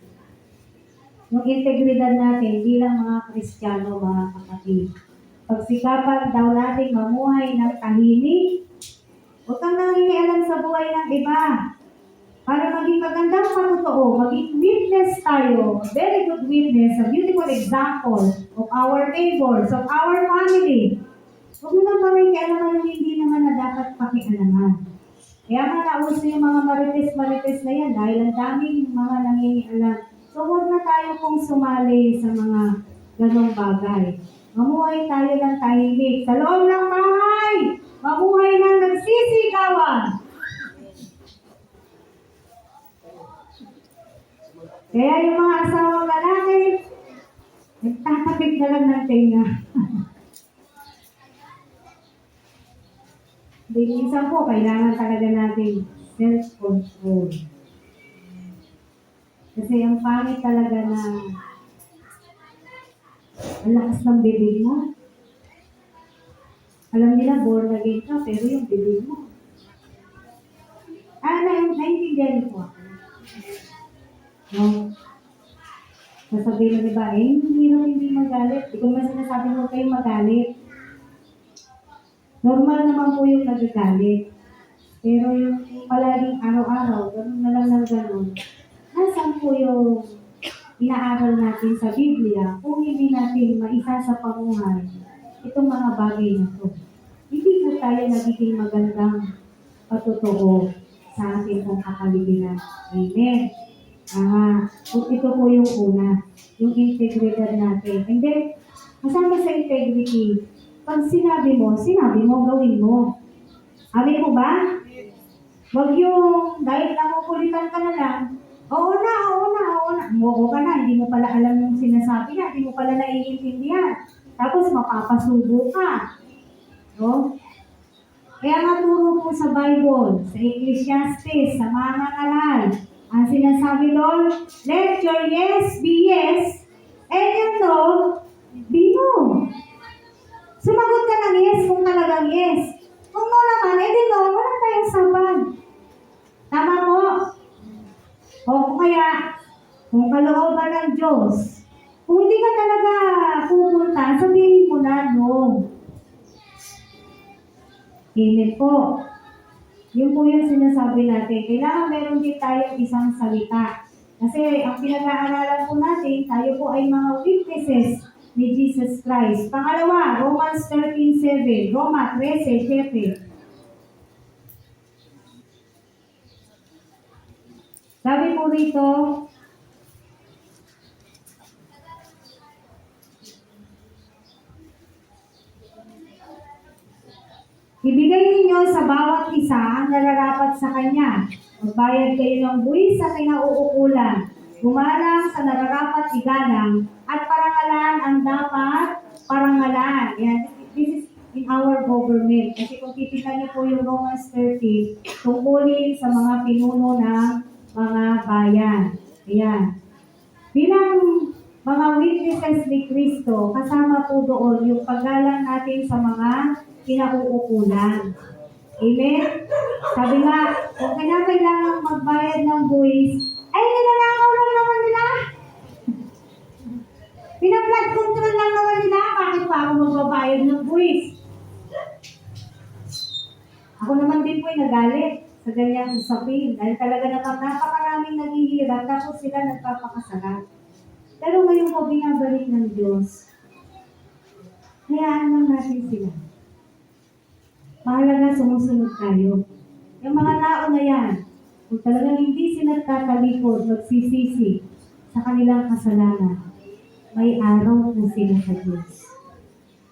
yung integridad natin bilang mga Kristiyano, mga kapatid. Pagsikapan daw natin mamuhay ng tahimik. Huwag kang nangingialam sa buhay ng iba. Para maging magandang patutuo, maging witness tayo, very good witness, a beautiful example of our neighbors, of our family. Huwag mo nang pakikialaman yung hindi naman na dapat pakialaman. Kaya nga nauso yung mga marites-marites na yan dahil ang daming mga nangingialam. So huwag na tayo pong sumali sa mga ganong bagay. Mamuhay tayo ng tahimik. Sa loob ng bahay, mamuhay ng nagsisigawan. Kaya yung mga asawang lalaki, nagtatapik na lang ng tenga. Minsan po, kailangan talaga natin self-control. Kasi ang pangit talaga na ang lakas ng bibig mo. Alam nila, born again ka, pero yung bibig mo. Naintindihan niyo po ako. No? Sasabihin ng iba, hindi magalit. Di ko naman sinasabi mo kayo magalit. Normal naman po yung nagagalit. Pero yung palaging araw-araw, ganun na lang ng ganun. Nasaan po yung inaaral natin sa Biblia kung hindi natin maisa sa pamuhay itong mga bagay na to? Hindi po tayo nagiging magandang patutuo sa ating pong kapaligiran. Amen. Ito po yung una, yung integridad natin. And then, kasama sa integrity, pag sinabi mo, gawin mo. Amin mo ba? Huwag yung, dahil nakukulitan ka na lang, oo na. Oo ka na, hindi mo pala alam yung sinasabi niya, hindi mo pala naiintindihan. Tapos mapapasubo ka. No? Kaya nga turo po sa Bible, sa Ecclesiastes, sa mga ngalal, ang sinasabi doon, let your yes be yes, and your no be no. Sumagot ka ng yes kung talagang yes. Kung no naman, di no, wala tayong saban. Tama po? O kaya, kung kalooban ng Diyos, kung hindi ka talaga pupunta, sabihin mo na no. Amen po. Yun po yung sinasabi natin. Kailangan meron din tayong isang salita. Kasi ang pinag-aaralan po natin, tayo po ay mga witnesses ni Jesus Christ. Pangalawa, Romans 13:7, Roma 13:7. Sabi po rito, ibigay ninyo sa bawat isa ang nararapat sa kanya. Magbayad kayo ng buwis sa kinauukulan. Gumalang sa nararapat igalang at parangalan ang dapat parangalan. Yan. This is in our government. Kasi kung titignan niyo po yung Romans 13, tungkulin sa mga pinuno ng mga bayan. Ayan. Bilang mga witnesses ni Kristo, Kristo, kasama po doon yung paggalang natin sa mga kinauukulan. Amen? Sabi nga, kung kailangan magbayad ng buwis, ay nilalakaw lang naman nila. Pina-blood control lang naman nila. Bakit pa ako magbabayad ng buwis? Ako naman din po ay nagalit sa ganyang usapin. Dahil talaga naman napakaraming naghihirap tapos sila nagpapakasalan. Pero ngayon po binabalik ng Diyos. Hayaan lang natin sila. Mahalaga sumusunod tayo. Yung mga tao na yan, kung talagang hindi sila tatalikod, magsisisi sa kanilang kasalanan, may araw po sila sa Diyos.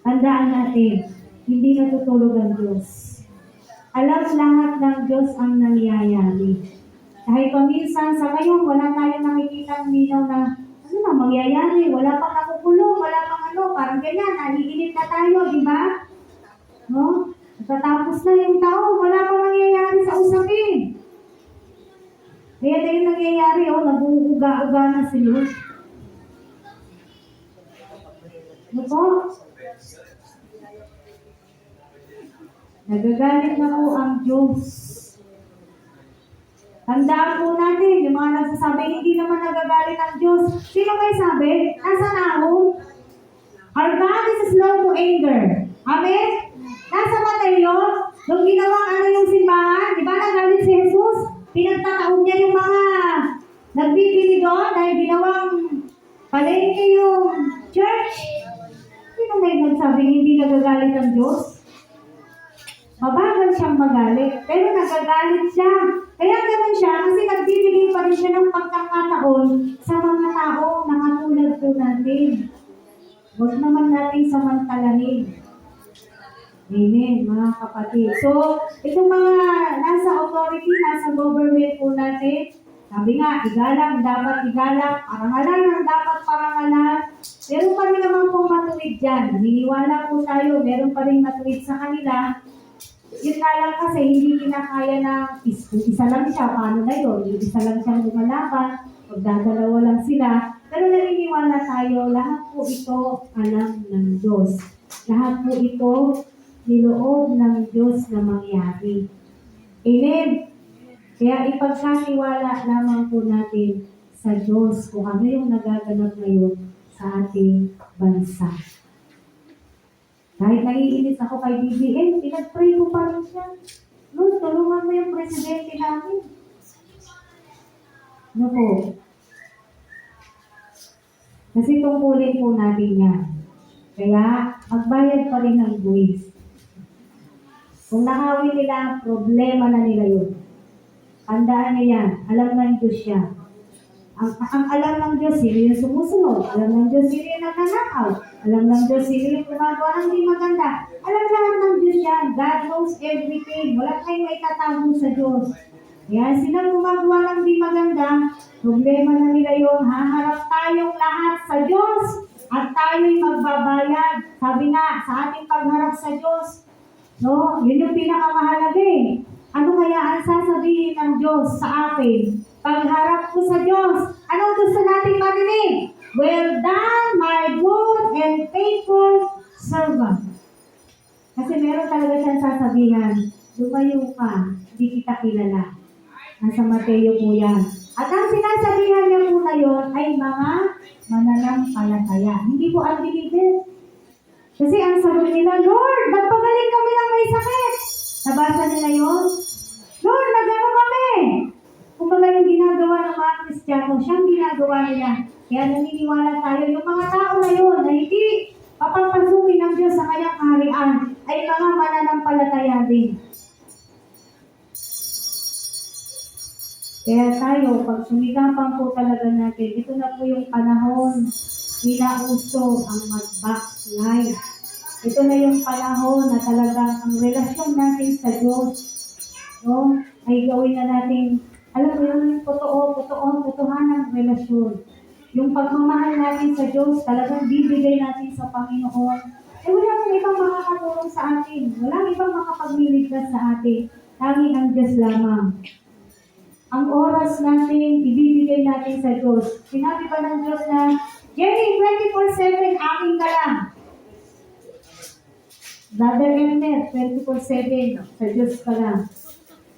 Tandaan natin, hindi natutulog ang Diyos. Alam lahat ng Diyos ang nangyayari. Kahit paminsan sa ngayon, wala tayong nakikita ng linaw na ano na mangyayari, wala pang nakukulong, wala pang parang ganyan, naiinip na tayo, di ba? No? Natatapos na yung taon, wala pang nangyayari sa usapin. Kaya na yung nangyayari, nag-uuga-uga na sila. Ano po? Nagagalit na po ang Diyos. Tandaan po natin, yung mga nagsasabi, hindi naman nagagalit ang Diyos. Sino may sabi? Nasa Nahum? Our God is slow to anger. Amen? Nasa Mateo, nung ginawang yung simbahan, di ba nagalit si Jesus? Pinagtataon niya yung mga nagbibili doon dahil ginawang palengke yung church. Sino may nagsabing hindi nagagalit ang Diyos? Mabagal siyang magalit, pero nagagalit siya. Kaya gano'n siya kasi nagbibigay pa rin siya ng pagkakataon sa mga tao na katulad po natin. Huwag naman natin samantalahin. Amen, mga kapatid. So, itong mga nasa authority, nasa government po natin, sabi nga, igalang, dapat igalang, parangalan ang dapat parangalan. Meron pa rin naman pong matuwid dyan. Naniniwala po tayo, meron pa rin matuwid sa kanila. Yun nga lang kasi hindi kinakaya na isa lang siya, paano na yun? Isa lang siyang lumalaban, magdadalawa lang sila. Pero naniniwala tayo, lahat po ito alam ng Diyos. Lahat po ito niloob ng Diyos na mangyari. Amen? Kaya ipagkatiwala lamang po natin sa Diyos kung ano yung nagaganap ngayon sa ating bansa. Kahit naiinis ako kay BBM, pinag-pray ko pa rin siya. Lord, tulungan mo yung presidente namin. Ano po? Kasi tungkulin po natin yan. Kaya, magbayad pa rin ng buwis. Kung nakawin nila, problema na nila yun. Tandaan niyo yan. Alam ng Diyos yan. Ang alam ng Diyos, sino yung sumusunod. Alam ng Diyos, sino yung nagnanakaw. Alam ng Diyos, sino yung gumagawa ng di maganda. Alam lahat ng Diyos yan. God knows everything. Wala kayong may tatago sa Diyos. Kaya silang gumagawa ng di maganda, problema na nila yun. Haharap tayong lahat sa Diyos at tayo'y magbabayad. Sabi nga, sa ating pagharap sa Diyos, no, yun yung pinakamahalaga eh. Ano kaya ang sasabihin ng Diyos sa atin? Pagharap ko sa Diyos, anong gusto natin marinig? Well done, my good and faithful servant. Kasi meron talaga siyang sasabihan, lumayo ka, di kita kilala. Nasa Mateo po yan. At ang sinasabihan niya po na yun ay mga mananampalataya. Hindi po unbelievers. Kasi ang sagot nila, Lord, nagpagaling kami ng may sakit. Nabasa nila yun? Lord, nagano kami. Kumbaga yung ginagawa ng mga Kristiyano, siyang ginagawa nila. Kaya naniniwala tayo, yung mga tao na yun, na hindi papapasukin ng Diyos sa kanyang kaharian, ay mga mananampalataya din. Kaya tayo, pag sumigapan po talaga natin, ito na po yung panahon, uso ang mag-backslide. Ito na yung panahon na talagang ang relasyon natin sa Diyos, no, ay gawin na natin, alam mo yung totohanang relasyon. Yung pagmamahal natin sa Diyos, talagang bibigay natin sa Panginoon. Eh wala nang ibang makakatulong sa atin. Walang ibang makapagliligtas sa atin. Tanging ang Diyos lamang. Ang oras natin, ibibigay natin sa Diyos. Sinabi ba ng Diyos na, Jenny, 24/7 aking Brother Ernest, 24/7, sa Diyos ka lang.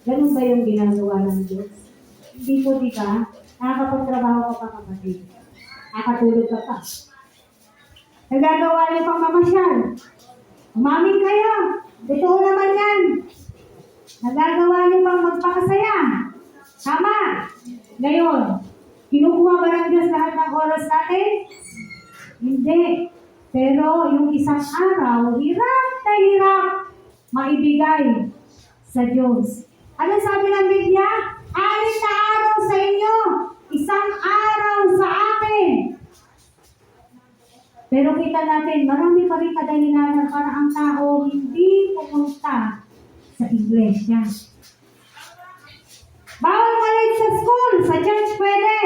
Ganun ba yung ginagawa ng Diyos? Hindi po, di ba? Nakakapagtrabaho ka pa, kapatid. Nakatulog ka pa. Nagagawa niyo pang mamasyal. Umamin kayo. Totoo naman yan. Nagagawa niyo pang magpakasaya. Tama. Ngayon, kinukuha ba ng Diyos lahat ng oras natin? Hindi. Pero yung isang araw, hirap na hirap maibigay sa Diyos. Ano sabi ng Biblia? 6 na araw sa inyo, isang araw sa akin. Pero kita natin, marami pa rin kadahilanan para ang tao hindi pumunta sa iglesia. Bawal malit sa school, sa church pwede.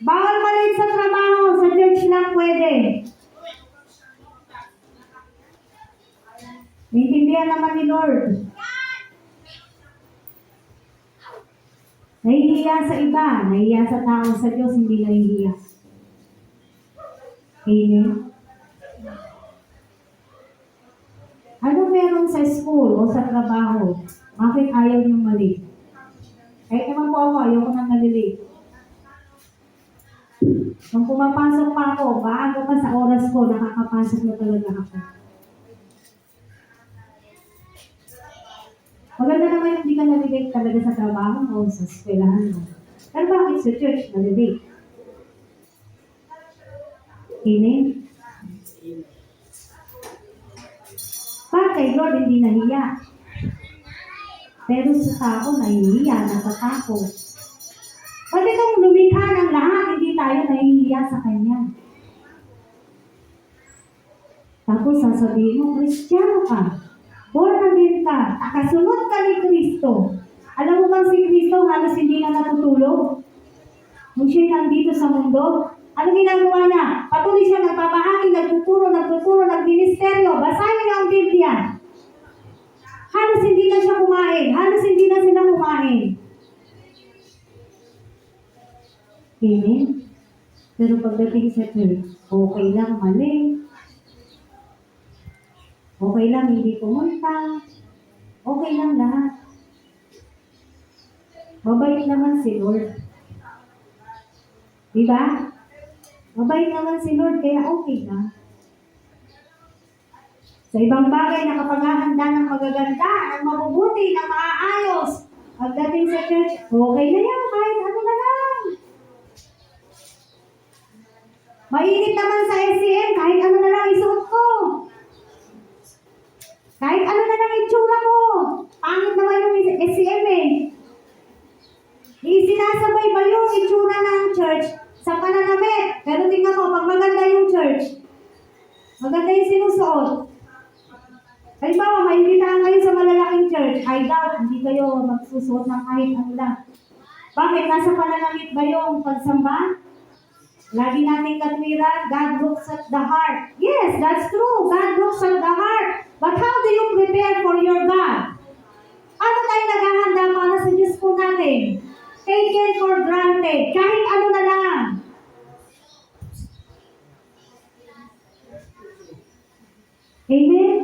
Bawal malit sa trabaho, sa church lang pwede. Naintindihan naman ni Lord. Nahihiya sa iba, nahihiya sa tao, sa Diyos hindi nahihiya. Amen. Ano meron sa school o sa trabaho? Bakit ayaw niyong mali? Kahit naman po ako, ayaw ko nang nalilate. Nung pumapasok pa ako, maaga pa sa oras ko, nakakapasok na talaga ako. Maganda naman yung hindi ka nalilate talaga sa trabaho mo o sa eskwelahan mo. Pero bakit sa church nalilate? Amen? Bakit Lord hindi nahiya? Pero sa tao nahihiya, natatakot. Pwede kang lumikha ng lahat, hindi tayo nahihiya sa Kanya. Tapos sasabihin mo, Kristiyano ka, born again ka, nakasunod ka ni Kristo. Alam mo bang si Kristo halos hindi na natutulog? Nung siya nandito sa mundo, ano ginagawa niya? Patuloy siya nagpapahagi, nagtuturo, nagministeryo. Basahin niyo ang Biblia. Halos hindi na siya kumain. Halos hindi na sila kumain. Amen? Pero pagdating sa church, okay lang mali. Okay lang hindi pumunta. Okay lang lahat. Mabait naman si Lord. Diba? Mabait naman si Lord, kaya okay na. Sa ibang bagay, nakapaghahanda ng magaganda, ng mabubuti, ng maaayos. Pagdating sa church, okay na yan, kahit ano na lang. Mainit naman sa SCM, kahit ano na lang isuot ko. Kahit ano na lang itsura ko. Pangit naman yung SCM eh. Isinasabay ba yung itsura ng church sa pananamit? Pero tingnan mo, pag maganda yung church, maganda yung sinusuot. Halimbawa, maimbitahan kayo sa malalaking church, I doubt, hindi kayo magsusuot ng kahit ano lang. Bakit? Nasa pananamit ba yung pagsamba? Lagi nating katwiran, God looks at the heart. Yes, that's true. God looks at the heart. But how do you prepare for your God? Ano tayo naghahanda para sa Diyos po natin? Taken for granted. Kahit ano na lang. Amen?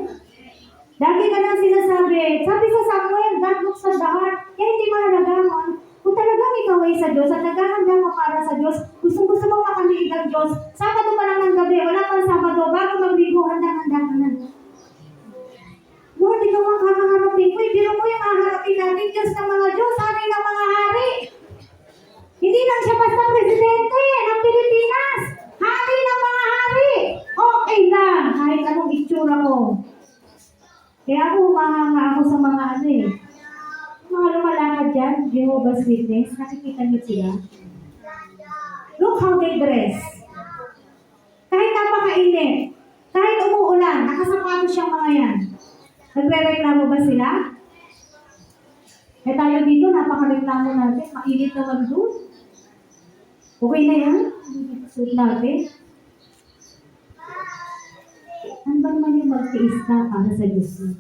Lagi ka nang sinasabi, sabi sa Samuel, God looks at the heart. Kaya hindi mahalaga mo. Kung talagang ikaw ay sa Diyos at naghahanda ka para sa Diyos, gusto mo makaliig ang Diyos, Sabado pa lang ng gabi, wala pang Sabado, bago magligo, handa-handa ka na. Lord, ikaw ang kakaharapin ko. Biro mo yung haharapin natin, Diyos ng mga Diyos, hari ng mga hari. Hindi lang siya basta presidente ng Pilipinas. Hari ng mga hari. Okay lang, kahit anong itsura ko. Kaya ako humahanga ako sa mga ano eh. Mga lumalakad dyan, Jehovah's Witness, nakikita niyo sila. Look how they dress. Kahit napakainit, kahit umuulan, nakasapatos siyang mga yan. Nagre-reklamo ba sila? Eh tayo dito, napaka-reklamo natin, mainit naman doon. Okay na yan? Suit natin. Ano ba naman yung magtiis ka para sa Diyos mo?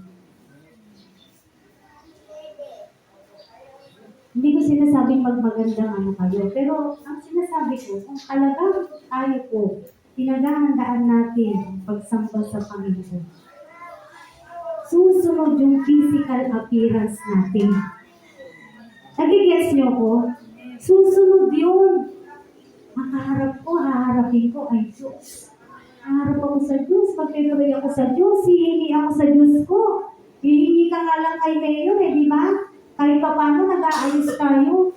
Hindi ko sinasabing magmagandang ano kayo, pero ang sinasabi ko, kung talagang tayo po, pinaghahandaan pahahandaan natin ang pagsamba sa Panginoon. Susunod yung physical appearance natin. Nagigets niyo ko? Susunod yun. Makaharap ko, haharapin ko, ay Diyos. Haharap ako sa Diyos, pagpinuloy ako sa Diyos, hihingi ako sa Diyos ko. Hihingi ka nga lang kay Mayor, di ba? Kahit pa paano, nag-aayos tayo.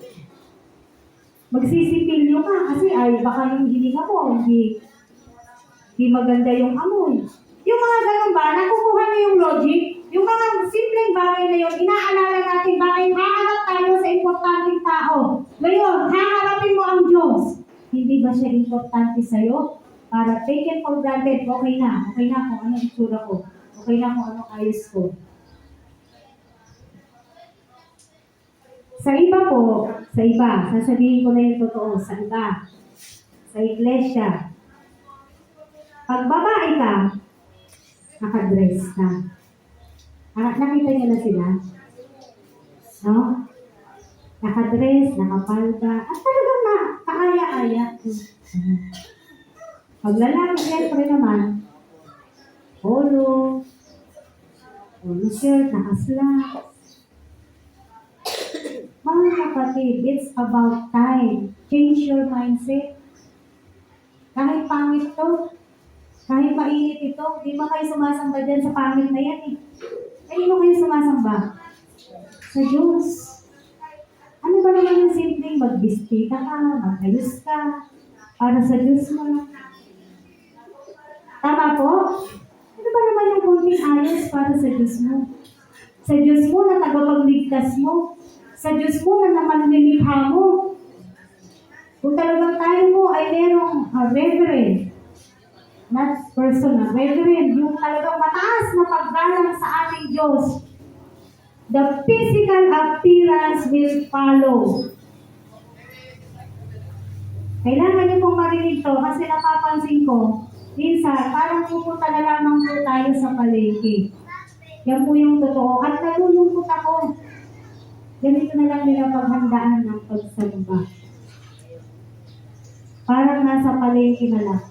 Magsisipilyo ka kasi ay baka yung hininga mo, hindi maganda yung amoy. Yung mga ganun ba, nakukuha na yung logic, yung mga simpleng bagay na yun, inaalala natin bakit haharap tayo sa importanteng tao. Ngayon, haharapin mo ang Diyos. Hindi ba siya importante sa'yo? Para take it for granted, okay na kung ano itsura ko, okay na kung ano ayos ko. Sa iba po, sasabihin ko na yung totoo, sa iba, sa iglesia, pag babae ka, nakadress na. Nakita niyo na sila? No? Nakadress, nakapalda, at talagang kaaya-aya. Pag lalaki, siyempre naman, polo shirt, nakaslacks. Mga kapatid, it's about time. Change your mindset. Kahit pangit to, kahit mainit ito, di ba kayo sumasamba dyan sa pangit na yan eh? Kanino kayo sumasamba? Sa Diyos. Ano ba naman yung simpleng magbistita ka, magayos ka, para sa Diyos mo? Tama po? Ano ba naman yung kunting ayos para sa Diyos mo? Sa Diyos mo na tagapagligtas mo. Sa Diyos mo na naman nilikha mo. Kung talagang tayo mo ay merong reverend, not personal, reverend, yung talagang mataas na paggalang sa ating Diyos, the physical appearance will follow. Kailangan niyo pong marinig to kasi napapansin ko, minsan parang pupunta na lamang po tayo sa palengke. Yan po yung totoo. At nalulungkot ako. Ganito na lang nila paghandaan ng pagsamba. Parang nasa palengke na lang.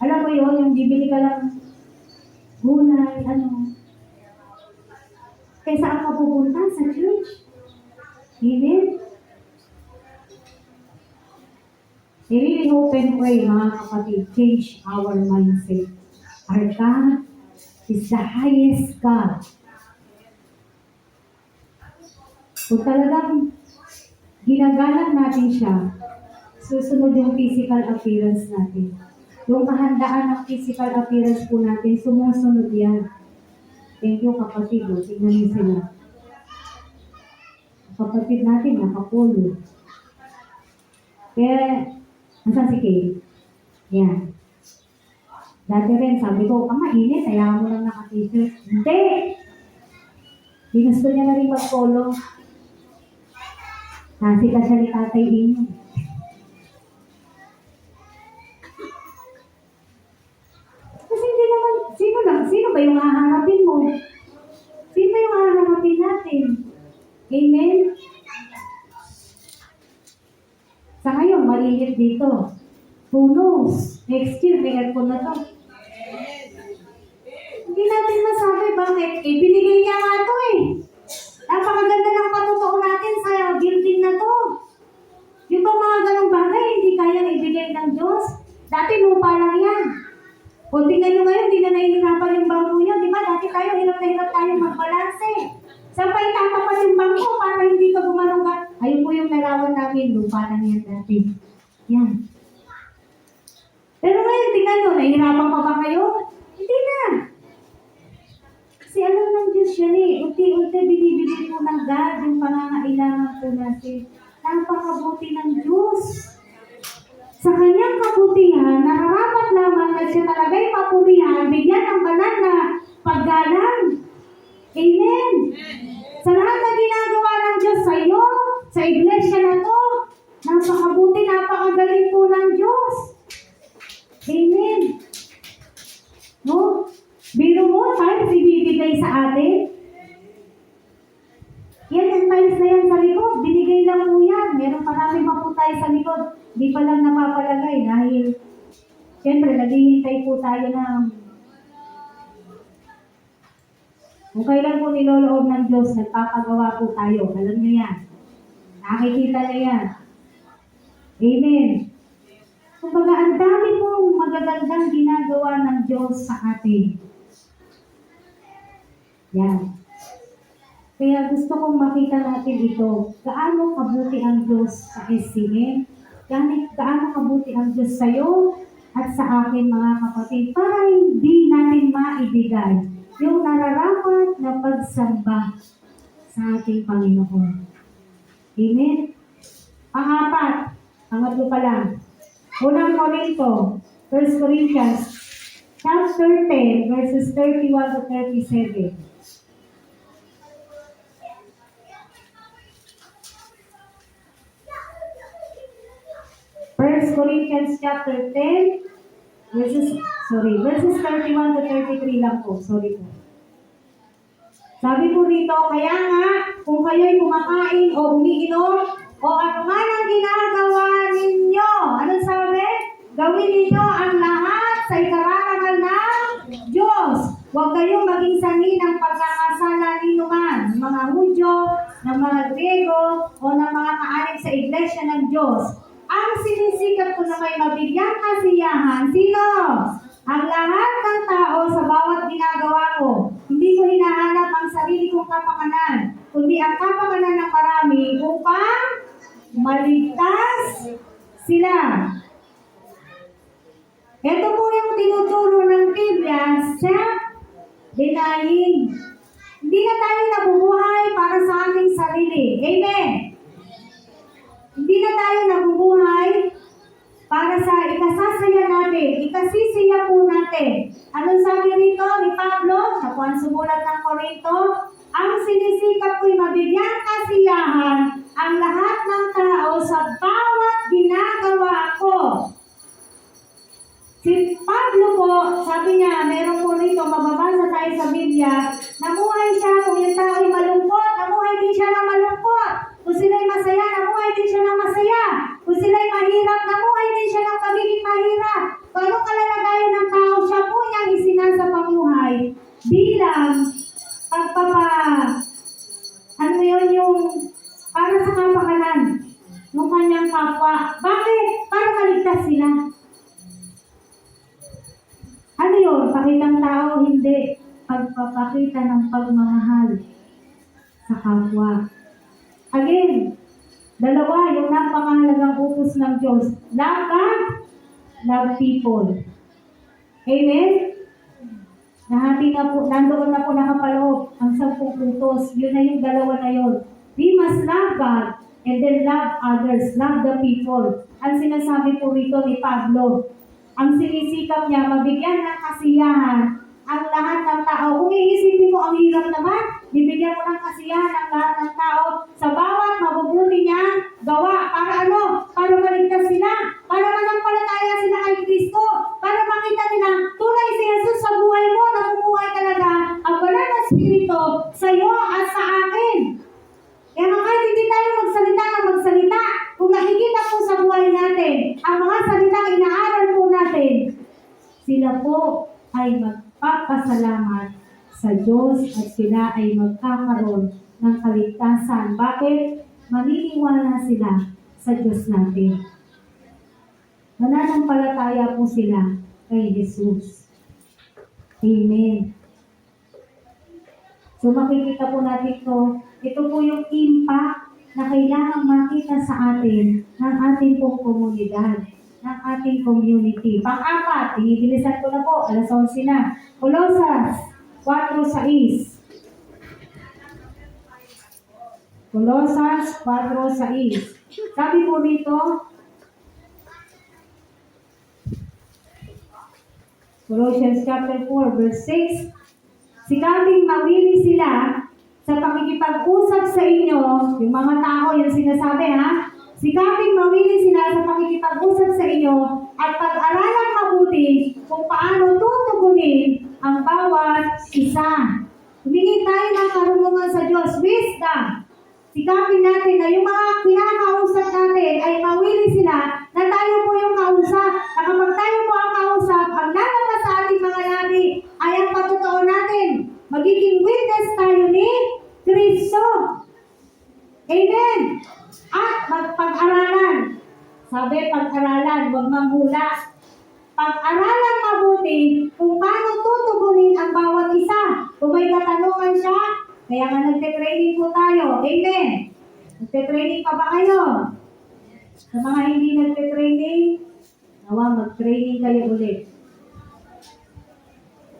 Alam mo yun, yung bibili ka lang gulay, Kaya saan ka pupunta? Sa church. Amen? I really hope and pray, mga kapatid, change our mindset. Our God is the highest God. Kung talagang ginagalang natin siya, susunod yung physical appearance natin. Yung kahandaan ng physical appearance po natin, sumusunod yan. Thank you, kapatid. Tingnan niyo sila. Kapatid natin, nakapolo. Kaya, nasa si Kay? Yan. Dati rin, sabi ko, mainit, kaya mo lang naka-t-shirt. Hindi! Ginusto niya na rin mag-polo. Nasita siya ni Tatay Inyo. Kasi hindi naman, sino ba yung haharapin mo? Sino ba yung haharapin natin? Amen? Sa ngayon, mainit dito. Who knows? Next year, may aircon na to. Hindi natin masabi bakit. Binigay niya nga to eh. Napakaganda ng patotoo natin sa building na to. Yung ba mga ganong bagay, hindi kayang ibigay ng Diyos? Dati lupa lang yan. O tingnan nyo ngayon, hindi na nahihirapan yung bangko niya. Di ba? Dati tayo, hirap na hirap tayo magbalanse. Saan pa itatapat yung bangko para hindi ka gumanong ka? Ayun po yung nalawan namin, lupa lang yan dati. Yan. Pero ngayon, tingnan nyo, nahihirapan pa ba kayo? Hindi na. Kasi alam ng Diyos yan eh. Unti-unti binibigay po ng God yung pangangailangan po natin. Napakabuti ng Diyos. Sa kanyang kabutihan, nararapat lamang na siya talaga'y papurihan, bigyan ng banal na paggalang. Amen. Sa lahat na ginagawa ng Diyos sa iyo, sa iglesia na to, napakabuti, napakagaling po ng Diyos. Amen. No? Biro mo, times ibibigay sa atin. Yan yung times na yan sa likod. Binigay lang po yan. Meron marami pa po tayo sa likod. Di pa lang napapalagay dahil Siyempre, naghihintay po tayo ng kung kailan po niloloob ng Diyos, nagpapagawa po tayo. Alam niyo yan. Nakikita niyo yan. Amen. Kumbaga, ang dami pong magagandang ginagawa ng Diyos sa atin. Yan. Kaya gusto kong makita natin ito. Gaano kabuti ang Diyos sa SCM? Gaano kabuti ang Diyos sa iyo at sa akin, mga kapatid, para hindi natin maibigay yung nararapat na pagsamba sa ating Panginoon. Amen? Pangapat, pangatlo pa lang. Unang Korinto, 1 Corinthians, chapter 10, verses 31 to 37. First Corinthians chapter 10, verses 31 to 33 lang po. Sorry po. Sabi po rito, kaya nga, kung kayo'y kumakain o umiinom, o ano man ang ginagawa ninyo, anong sabi? Gawin ninyo ang lahat sa ikararangal ng Diyos. Huwag kayong maging sanhi ng pagkakasala ninyo man, ng mga Hudyo, ng mga Grego, o ng mga kaalim sa iglesia ng Diyos. Ang sinisikap ko na may mabigyan kasiyahan, sino? Ang lahat ng tao sa bawat ginagawa ko. Hindi ko hinahanap ang sarili kong kapakanan, kundi ang kapakanan ng marami upang maligtas sila. Ito po yung tinuturo ng Biblia sa denying. Hindi na tayo nabubuhay para sa ating sarili. Amen. Hindi na tayo nabubuhay para sa ikasasaya natin, ikasisiya po natin. Anong sabi rito ni Pablo? Siya po ang sumulat ng Korinto. Ang sinisikap ko'y mabigyan kasiyahan ang lahat ng tao sa bawat ginagawa ko. Si Pablo po, sabi niya, meron po rito, mababasa tayo sa Biblia, namuhay siya kung yung tao ay malungkot, namuhay din siya ng malungkot. Kung sila'y masaya, namuhay din siya ng masaya. Kung sila'y mahirap, namuhay din siya ng pagiging mahirap. Kung anong kalalagayan ng tao, siya po niyang isinasapamuhay bilang yung para sa kapakanan ng kanyang kapwa. Bakit? Para maligtas sila. Ano yun? Pakitang tao, hindi. Pagpapakita ng pagmamahal sa kapwa. Again, dalawa, yung napakahalagang utos ng Diyos. Love God, love people. Amen? Nahati na po, nandoon na po nakapaloob ang 10 utos. Yun na yung dalawa na yun. We must love God and then love others, love the people. Ang sinasabi po rito ni Pablo, ang sinisikap niya, mabigyan ng kasiyahan ang lahat ng tao. Kung iisipin mo, ang hirap naman, bibigyan mo ng kasiyahan ang lahat ng tao sa bawat mabubuti niyang gawa. Para ano? Para maligtas sila. Para manampalataya sila kay Kristo. Para makita nila, tunay si Jesus sa buhay mo, namumuhay talaga ang banal na Espiritu sa iyo at sa akin. Kaya kahit hindi tayo magsalita, kung nakikita po sa buhay natin, ang mga salitang inaaral po natin, sila po ay magpapasalamat sa Diyos at sila ay magkakaroon ng kaligtasan. Bakit? Maniniwala sila sa Diyos natin. Mananampalataya po sila kay Jesus. Amen. So makikita po natin ito po yung impact na kailangang makita sa atin ng ating pong komunidad, ng ating community. Pang-apat, inibilisan ko na po, alas 11 na. Colosas 4:6. Colosas 4:6. Sabi po rito, Colossians chapter 4, verse 6, sikaping mawili sila sa pakikipag-usap sa inyo, yung mga tao, yung sinasabi ha, sikaping mawili sila sa pakikipag-usap sa inyo at pag-aralang mabuti kung paano tutugunin ang bawat isa. Humingi tayo ng karunungan sa Diyos, wisdom. Sikapin natin na yung mga kinakausap natin ay mawili sila na tayo po yung kausap. Na kapag tayo po ang kausap Wala. Pag-aralan mabuti kung paano tutugunin ang bawat isa. Kung may katanungan siya, kaya nga nagte-training po tayo. Amen. Nagte-training pa ba kayo? Sa mga hindi nagte-training, nawa mag-training kayo ulit.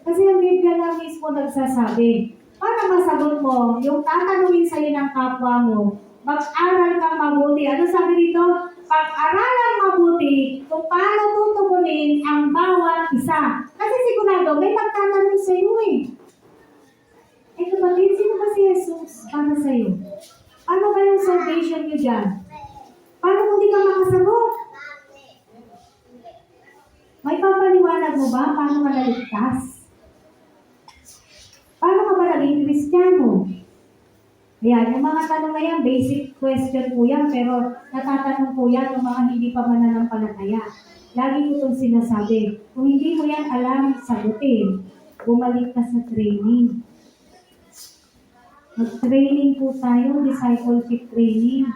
Kasi ang Biblia na mismo nagsasabi, para masagot mo, yung tatanungin sa'yo ng kapwa mo, mag-aral kang mabuti. Ano sabi dito? Pag-aralan mabuti kung paano tutugunin ang bawat isa. Kasi sigurado, may magtatanong sa'yo eh. Eh kapatid, sino ba si Jesus para sa'yo? Ano ba yung salvation niyo dyan? Paano kung di ka makasagot? May papaliwanag mo ba paano ka naligtas? Paano ka ba naging Kristiyano? Ayan, yung mga tanong na yan, basic question po yan, pero natatanong po yan ng mga hindi pa mananampalataya. Lagi ko itong sinasabi, kung hindi mo yan alam, sagutin. Bumalik ka sa training. Mag-training po tayo, discipleship training.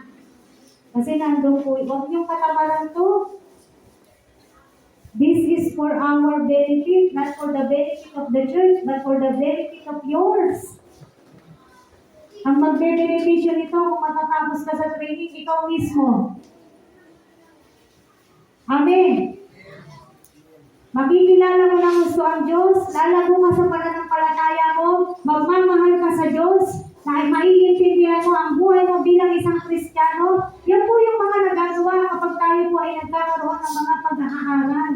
Kasi nandun po, huwag niyong katamaran to. This is for our benefit, not for the benefit of the church, but for the benefit of yours. Ang magbe-beneficio nito kung matatapos ka sa training, ikaw mismo. Amen. Makikilala mo ng gusto ang Diyos, lalago ka sa pananampalataya mo, magmamahal ka sa Diyos, na maiintindihan mo ang buhay mo bilang isang Kristiyano. Yan po yung mga nagagawa kapag tayo po ay nagkakaroon ng mga pag-aaral.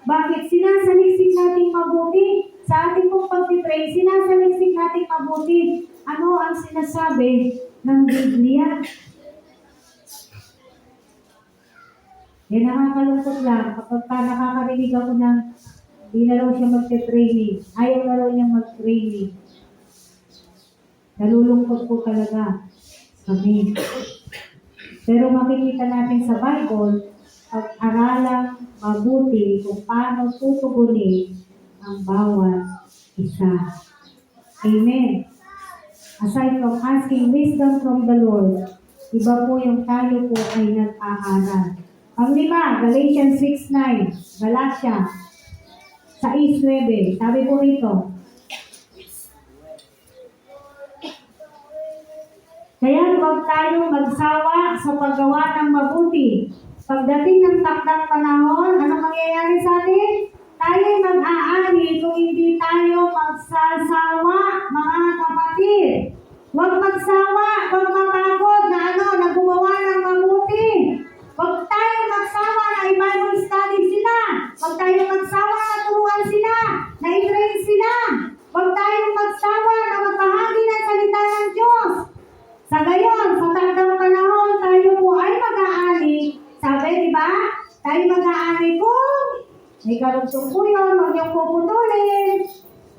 Bakit? Sinasaliksik natin mabuti. Sa ating pong pag-pray, sinasaliksik natin mabuti. Ano ang sinasabi ng Biblia? Yan nakakalungkot lang kapag nakakarinig ako ng hindi na raw siya mag-training. Ayaw na raw niya mag-training. Nalulungkot po talaga kami. Pero makikita natin sa Bible, pag-aralang mabuti kung paano tutugunin ang bawat isa. Amen. Aside from asking wisdom from the Lord, iba po yung tayo po ay nag-aaral. Ang lima, Galatians 6:9, Galatia 6:9, sabi po rito, kaya huwag tayong magsawa sa paggawa ng mabuti. Pagdating ng takdang panahon, ano mangyayari sa atin? Tayo'y mag-aani kung hindi tayo magsasawa, mga kapatid. Huwag magsawa, huwag mapagod na gumawa ng mabuti. Huwag tayo magsawa na i-Bible study sila. Huwag tayo magsawa na turuan sila, na i-train sila. Huwag tayo magsawa na magbahagi ng salita ng Diyos. Sa gayon, sa takdang panahon, tayo po ay mag-aani. Sabi, di ba? Tayo mag-aani kung may karugtong po yun, huwag niyong puputulin.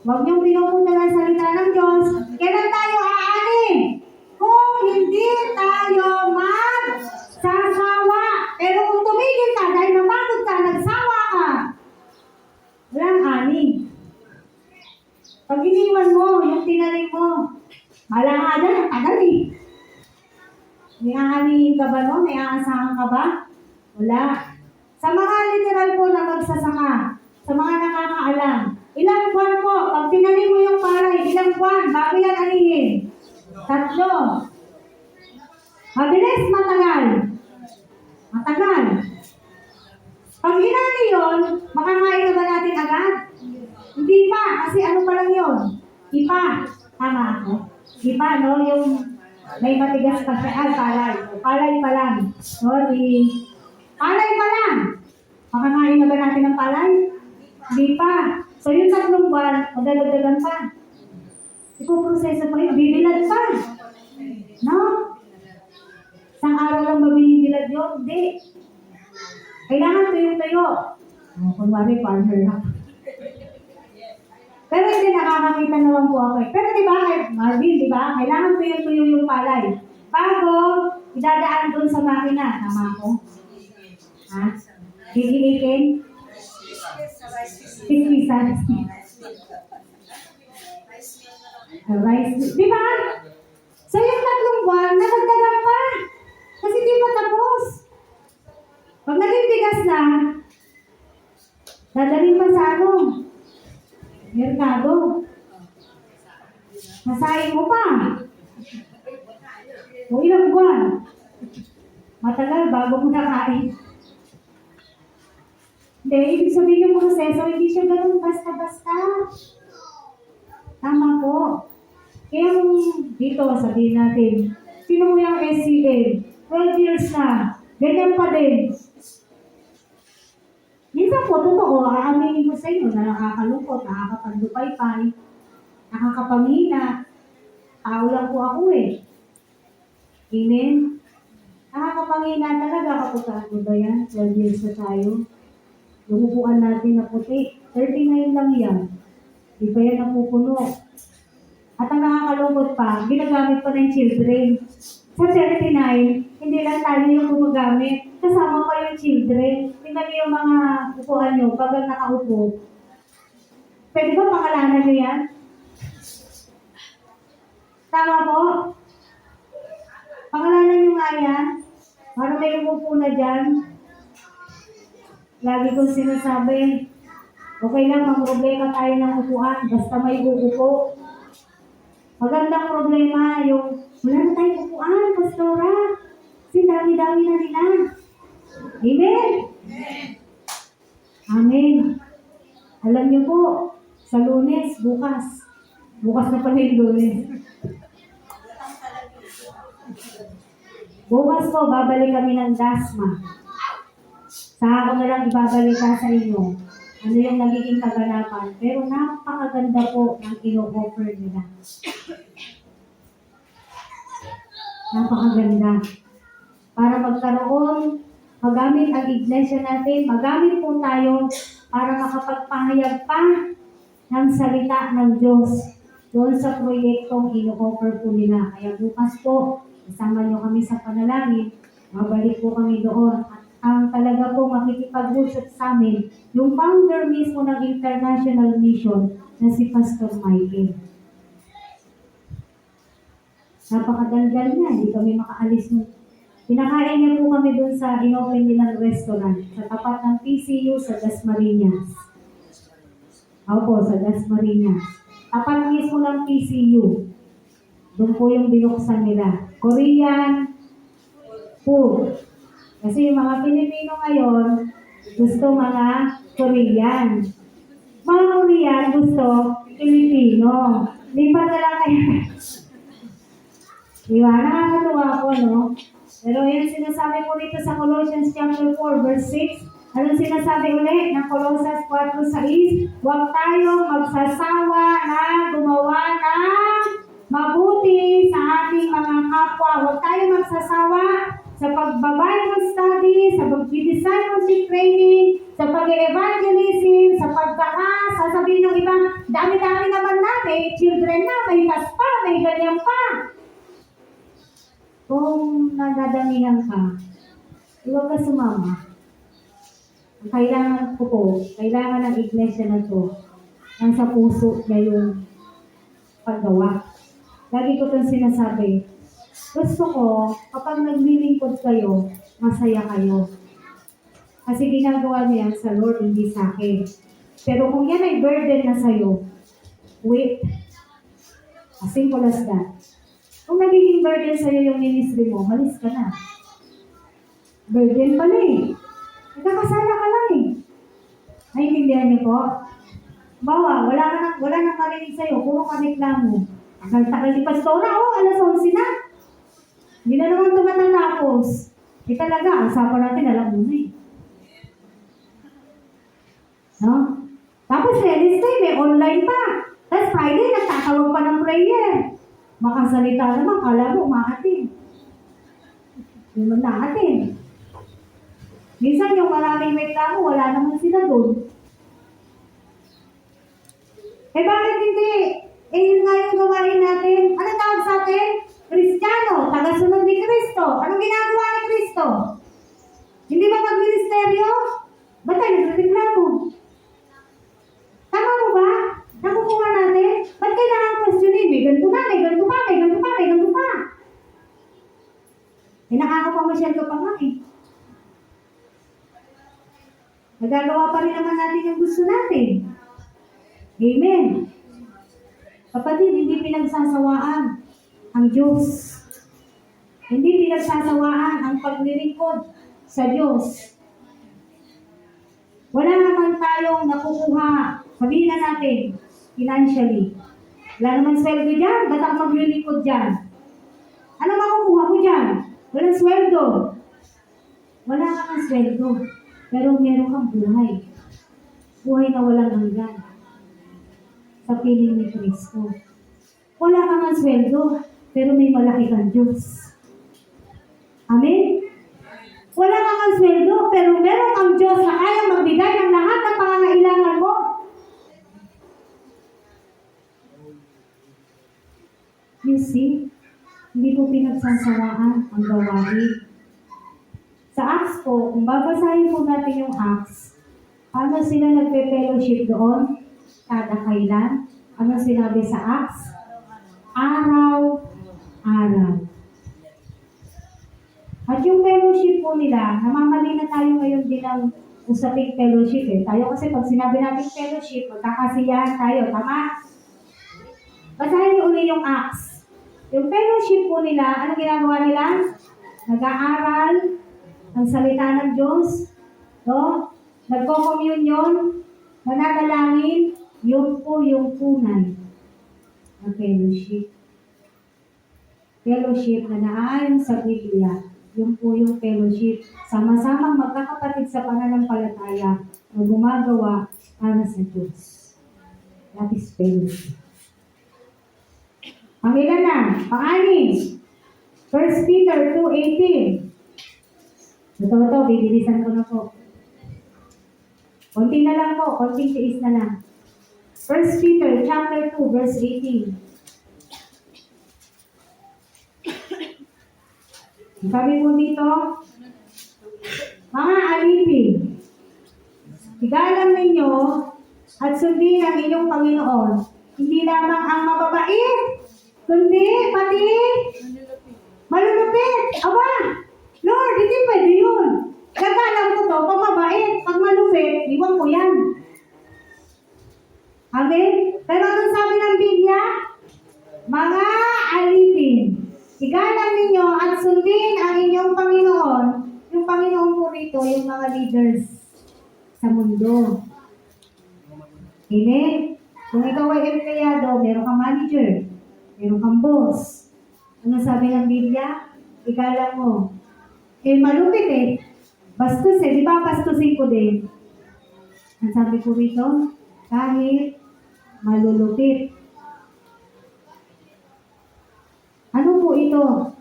Huwag niyong pinupunta ng salita ng Diyos. Kailan tayo aani? Kung hindi tayo magsasawa. Pero kung tumigil ka dahil napagod ka, nagsawa ka, walang ani. Pag iniwan mo, yung tinaling mo, mala nga dyan, ang tagal eh. May aanihin ka ba no? May aasahan ka ba? Wala. Sa mga literal po na magsasaka, sa mga nakakaalam, ilang buwan po, pag tinanim mo yung palay, ilang buwan, bago yan anihin? 3. Mabilis, matagal. Matagal. Pag inani yun, makakain na ba natin agad? Hindi pa, kasi ano pa lang yun? Ipa. Tama ako? Ipa, no? Yung may matigas pa siya. Palay. Palay pa lang. Sorry. Palay pa lang. Makakain na ba natin ng palay? Hindi pa. So yung 3 buwan, madalagdagan pa. Ipoproseso pa yun. Bibilad pa. No? Isang araw lang mabibilad yun? Hindi. Kailangan tuyo-tuyo. Kunwari, farmer lang. Pero hindi nakakakita naman po ako eh. Pero di ba, Marvin, di ba? Kailangan tuyo-tuyo yung palay. Bago, idadaan doon sa makina. Tama ako? Ha? Gigilikin? Pispisan. Rice. Di ba? So yung 3 buwan, nadagdagan pa. Kasi di pa tapos. Pag naging bigas na, Dadalhin pa sa ano? Merkado. Nasahin mo pa. O ilang buwan. Matagal bago mo nakain. Hindi, ibig sabihin yung proseso, hindi siya ganun basta-basta. Tama po. Kaya kung dito, sabihin natin, sino mo yung SCL? 12 years na. Ganyan pa din. Minsan po, totoo, aaminin ko sa inyo na nakakalungkot, nakakapagdupay-pay, nakakapamina. Tao lang po ako eh. Amen? Nakakapangina talaga kapag ano ba yan? 12 years na tayo. Yung upuan natin na puti, 39 lang yan. Di ba yan napupuno? At ang nakakalungkot pa, ginagamit pa ng children. Sa 39, hindi lang tayo yung gumagamit. Kasama pa yung children. Tingnan niyo yung mga upuan nyo pag nakaupo. Pwede ba pangalanan nyo yan? Tama po? Pangalanan nyo nga yan. Para may umupo na dyan. Lagi kong sinasabi, okay lang, mag-problema tayo ng upuan, basta may uupo. Magandang problema yung, wala na tayong upuan, Pastora. Kasi dami-dami na nila. Amen? Amen. Alam niyo po, sa Lunes, bukas na pala yung Lunes. Bukas po, babalik kami ng Dasma. Saka ko na lang ibabalita sa inyo ano yung nagiging kaganapan. Pero napakaganda po ng ino-offer nila. Napakaganda. Para magkaroon, magamit ang iglesia natin, magamit po tayo para makapagpahayag pa ng salita ng Diyos doon sa proyektong ino-offer po nila. Kaya bukas po, isama nyo kami sa panalangin, mabalik po kami doon. At ang talaga po makikipag-usap sa amin, yung founder mismo ng International Mission na si Pastor Michael. Napakadaldal niya, hindi kami makaalis mo. Pinakain niya po kami doon sa inopen nilang restaurant sa tapat ng PCU sa Dasmariñas. Opo, sa Dasmariñas. Tapat mismo ng PCU. Doon po yung binuksan nila. Korean food. Kasi yung mga Pilipino ngayon, gusto mga Korean. Mga Korean gusto Pilipino. Lipat na lang kayo. Diba? Nakakatuwa po, no? Pero yan sinasabi po dito sa Colossians chapter 4, verse 6. Anong sinasabi ulit ng Colossians 4:6? Huwag tayong magsasawa na gumawa ng mabuti sa ating mga kapwa. Huwag tayong magsasawa sa pag-Bible study, sa pag-discipleship training, sa pag-evangelism, sa sasabihin ng iba, dami-dami naman na, may children na, may tas pa, may ganyan pa. Kung nadadamihan ka, huwag ka sumama. Ang kailangan ko po, kailangan ng iglesia na to, nasa puso niya yung paggawa. Lagi ko itong sinasabi, gusto ko, kapag naglilingkod kayo, masaya kayo. Kasi ginagawa niya sa Lord, hindi sa akin. Pero kung yan ay burden na sa'yo, wait. As simple as that. Kung nagiging burden sa'yo yung ministry mo, malis ka na. Burden pala eh. Nagkakasala ka lang eh. Naiintindihan niyo po? Bawa, wala nang marinig sa'yo, puro ka reklamo. Tagal-tagal ni Pastora, alas 11 na. Hindi na naman tumatapos. Talaga, usapan natin, alam mo na eh. No? Tapos Wednesday, may online pa. Tapos Friday, nagtatawag pa ng prayer. Makasalita naman, kala mo, umaatin. Hindi mo naatin. Minsan yung maraming reklamo, wala naman sila doon. Bakit hindi? Yun nga yung gawain natin. Ano tawag sa atin? Kristiyano, tagasunod ni Kristo. Anong ginagawa ni Kristo? Hindi ba mag-ministeryo? Ba't tayo nagreklamo? Tama mo ba? Nakukuha natin? Ba't kailangan questionin? May ganito pa, may ganito pa, may ganito pa, may ganito pa. Nakakapamasyal ka pa nga eh. Nagagawa pa rin naman natin yung gusto natin. Amen. Kapatid, hindi pinagsasawaan ang Diyos. Hindi pinagsasawaan ang paglilingkod sa Diyos. Wala naman tayong nakukuha, sabihin na natin, financially. Wala naman sweldo dyan, ba't ako maglilingkod dyan? Ano makukuha ko dyan? Walang sweldo. Wala kang sweldo, pero meron kang buhay. Buhay na walang hanggan. Sa piling ni Kristo. Wala kang sweldo, pero may malaki kang Diyos. Amen? Wala kang sweldo, pero meron kang Diyos na kayang magbigay ng lahat ng pangangailangan mo. You see, hindi po pinagsasawaan ang gawain. Sa Acts po, kung babasahin po natin yung Acts, ano sila nagpe-fellowship doon? Kada kailan? Ano sinabi sa Acts? Araw-araw. At yung fellowship po nila, namamali na tayo ngayon din ng usaping fellowship eh. Tayo kasi pag sinabi natin fellowship, magkakasiyahan tayo, tama? Basahin niyo uli yung Acts. Yung fellowship po nila, ano ginagawa nila? Nag-aaral ang salita ng Diyos, no? Nagko-communion, nananalangin, yun po yung tunay na fellowship. Fellowship na naayon sa Biblia, yun po yung fellowship. Sama-samang magkakapatid sa pananampalataya na gumagawa para sa Diyos. That is fellowship. Ang ilan na? Pang-anim. 1 Peter 2:18. Ito, bibilisan ko na po. Konti na lang po, konting tiis na lang. 1 Peter chapter 2, verse 18. Sabi po dito, mga alipin, igalang ninyo at sundin ang inyong Panginoon, hindi lamang ang mababait, kundi pati malulupit. Awa! Lord, hindi pwede yun. Nagalang ko to, pag mabait, pag malupit, iwan ko yan. Amen? Pero anong sabi ng Biblia? Mga alipin, igalang ninyo at sundin ang inyong Panginoon. Yung Panginoon po rito, yung mga leaders sa mundo. Amen? Kung ikaw ay empleyado, meron kang manager, meron kang boss. Ano sabi ng Biblia? Igalang mo. Eh, malupit eh. Bastos eh. Di ba bastusin ko din? Ang sabi ko rito, kahit malulupit. Ano po ito?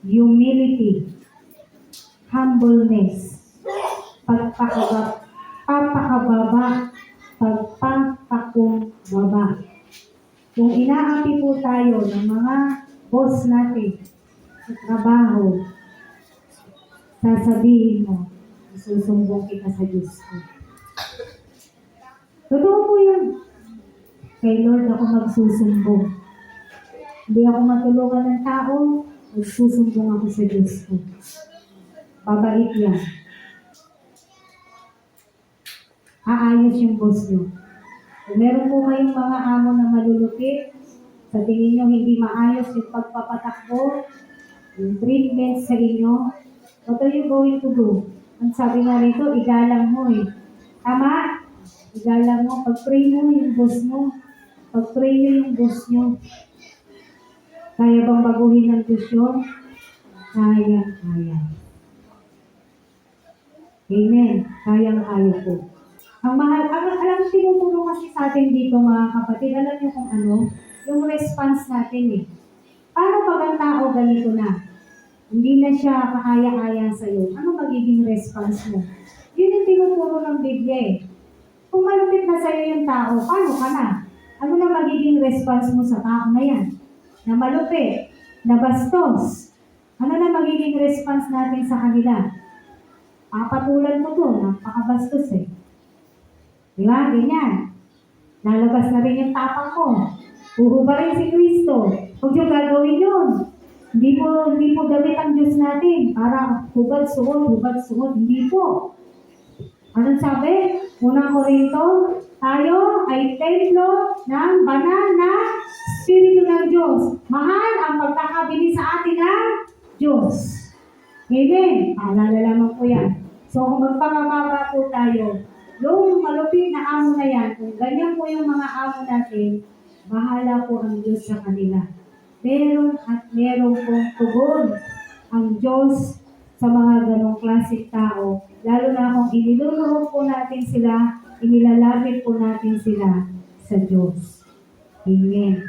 Humility. Humbleness. Pagpakababa. Pagpapakumbaba. Kung inaapi po tayo ng mga boss natin sa trabaho, sasabihin mo, isusumbong kita sa Diyos ko. Totoo po yun. Kay Lord ako magsusumbong. Hindi ako matulungan ng tao, magsusumbong ako sa Diyos ko. Babait yan. Aayos yung boss nyo. Kung meron po kayong mga amo na malulupit, sa tingin nyo hindi maayos yung pagpapatakbo, yung treatment sa inyo, what are you going to do? Ang sabi nga rito, igalang mo eh. Tama? Igalang mo. Pag-pray mo yung boss mo. Pag-pray nyo yung boss nyo. Kaya bang baguhin ng Diyos yun? Kaya. Amen. Kayang-kaya po. Ang mahal, alam tinutulong kasi sa atin dito mga kapatid, alam niyo kung ano? Yung response natin eh. Paano pag ang tao ganito na? Hindi na siya kaaya-aya sa'yo. Ano magiging response mo? Yun yung tinuturo ng Biblia eh. Kung malupit na sa'yo yung tao, paano ka na? Ano na magiging response mo sa tao na yan? Na malupit, na bastos. Ano na magiging response natin sa kanila? Papatulan mo to, napakabastos eh. Diba? Ganyan. Lalabas na rin yung tapang ko. Huhubarin si Kristo. Huwag yung gagawin yun. Hindi po damit ang Diyos natin. Para hubad suot. Hindi po. Anong sabi? Unang Korinto, tayo ay templo ng banal na Espiritu ng Diyos. Mahal ang pagkakabili sa atin ng Diyos. Amen. Paalala lamang po yan. So kung magpangababa po tayo, yung malupit na amo na yan, kung ganyan po yung mga amo natin, bahala po ang Diyos sa kanila. Meron at meron pong tugon ang Diyos sa mga ganong klaseng tao, lalo na kung iniluluhod po natin sila, inilalapit po natin sila sa Diyos. Amen.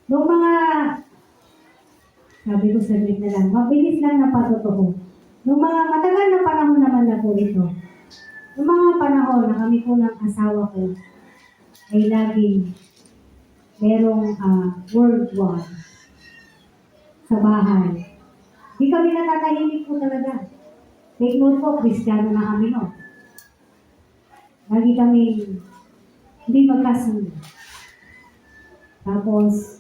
Noong mga, sabi ko saglit na lang, mabilis lang na patotoo. Noong mga matagal na panahon naman na po ito, noong mga panahon na kami po ng asawa ko, ay laging merong World War sa bahay. Di kami natatahimik po talaga. Take note po, Kristiyano na kami, no? Lagi kami hindi magkasundo. Tapos,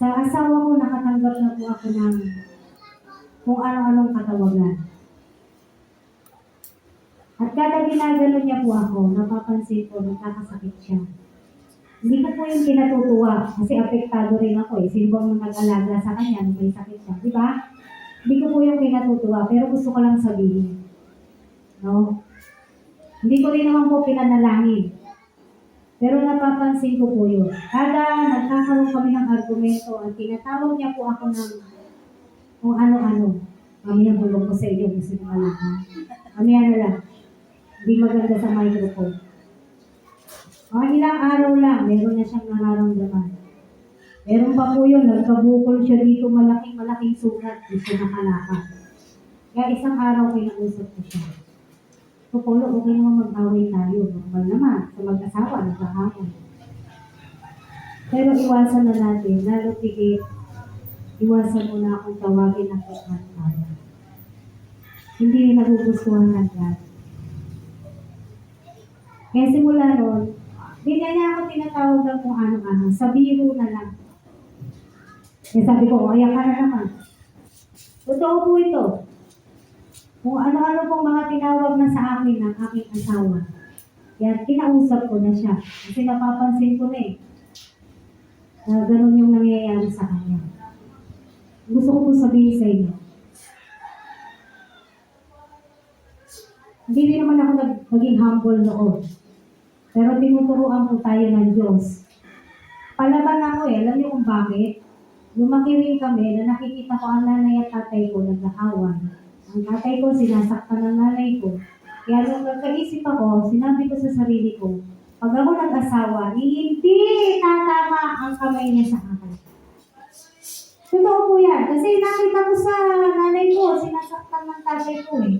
sa asawa ko, nakatanggap na po ako ng kung ano-anong katawagan. At kada ginagano niya po ako, napapansin ko, nagkakasakit siya. Hindi ko po yung kinatutuwa kasi apektado rin ako eh. Sino bang nag-alaga sa kanya nung may sakit siya, di ba? Hindi ko po yung kinatutuwa, pero gusto ko lang sabihin. No? Hindi ko rin naman po pinanalangin. Pero napapansin ko po yun. Kada nagkakaroon kami ng argumento, ang tinatawag niya po ako ng kung ano-ano. Mamaya bulong ko sa inyo, gusto nyo malaman. Mamaya na lang. Hindi maganda sa microphone. Mga ilang araw lang, meron na siyang nararamdaman. Meron pa po yun, nagkabukol siya dito, malaking sugat, gusto nakalakad. Kaya isang araw kinausap ko siya. So, Polo, okay naman mag-away tayo. Normal naman, sa mag-asawa, nagkahapon. Pero iwasan na natin, lalo tigit, iwasan mo na akong tawagin ng kanya. Hindi nagugustuhan ng God. Kaya simula noon, hindi na niya ako tinatawag ng kung ano-ano. Sa biro na lang. Kaya sabi ko, ayan ka na naman. Totoo po ito. Kung ano-ano pong mga tinawag na sa akin ng aking asawa. Kaya kinausap ko na siya. Kasi napapansin ko na eh. Na ganun yung nangyayari sa kanya. Gusto ko po sabihin sa inyo. Hindi rin naman ako naging humble noon. Pero tinuturuan po tayo ng Diyos. Palaban ako eh. Alam niyo kung bakit? Lumaki rin kami na nakikita ko ang nanay at tatay ko nag-aaway. Ang tatay ko sinasaktan ng nanay ko. Kaya nung nagkaisip ako, sinabi ko sa sarili ko, pag ako nag-asawa, hindi tatama ang kamay niya sa akin. Totoo po yan. Kasi nakita ko sa nanay ko, sinasaktan ng tatay ko eh.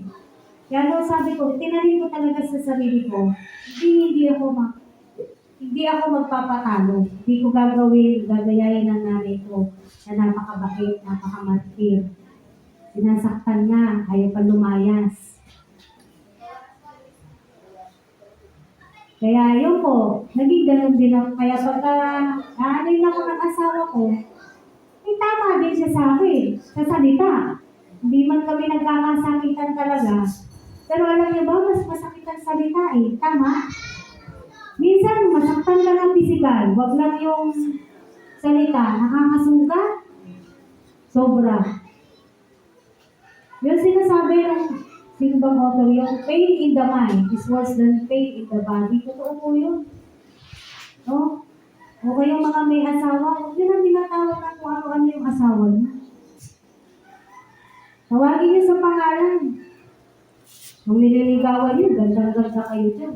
Kaya nung sabi ko, tinarin ko talaga sa sarili ko, hindi ako magpapatalo. Hindi ko gagayahin ng nanay ko na napakabait, napakamartir. Sinasaktan niya, ayaw pa lumayas. Kaya yun po, naging ganun din ako. Kaya pagka aanin ako ng asawa ko, tama din siya sa akin, sa salita. Hindi man kami nagkakasakitan talaga. Pero alam niyo ba, mas masakit ang salita eh. Tama? Minsan, masaktan ka ng pisikal. Wag lang yung salita. Nakakasugat. Sobra. Yung sinasabi ng sino bang author, yung pain in the mind is worse than pain in the body. Totoo po yun. No? O kayong mga may asawa, huwag yun ang tinatawag na kung ano-ano yung asawa niyo. Tawagin niyo sa pangalan. Kung nililigawan niyo, gandang-ganda kayo dyan.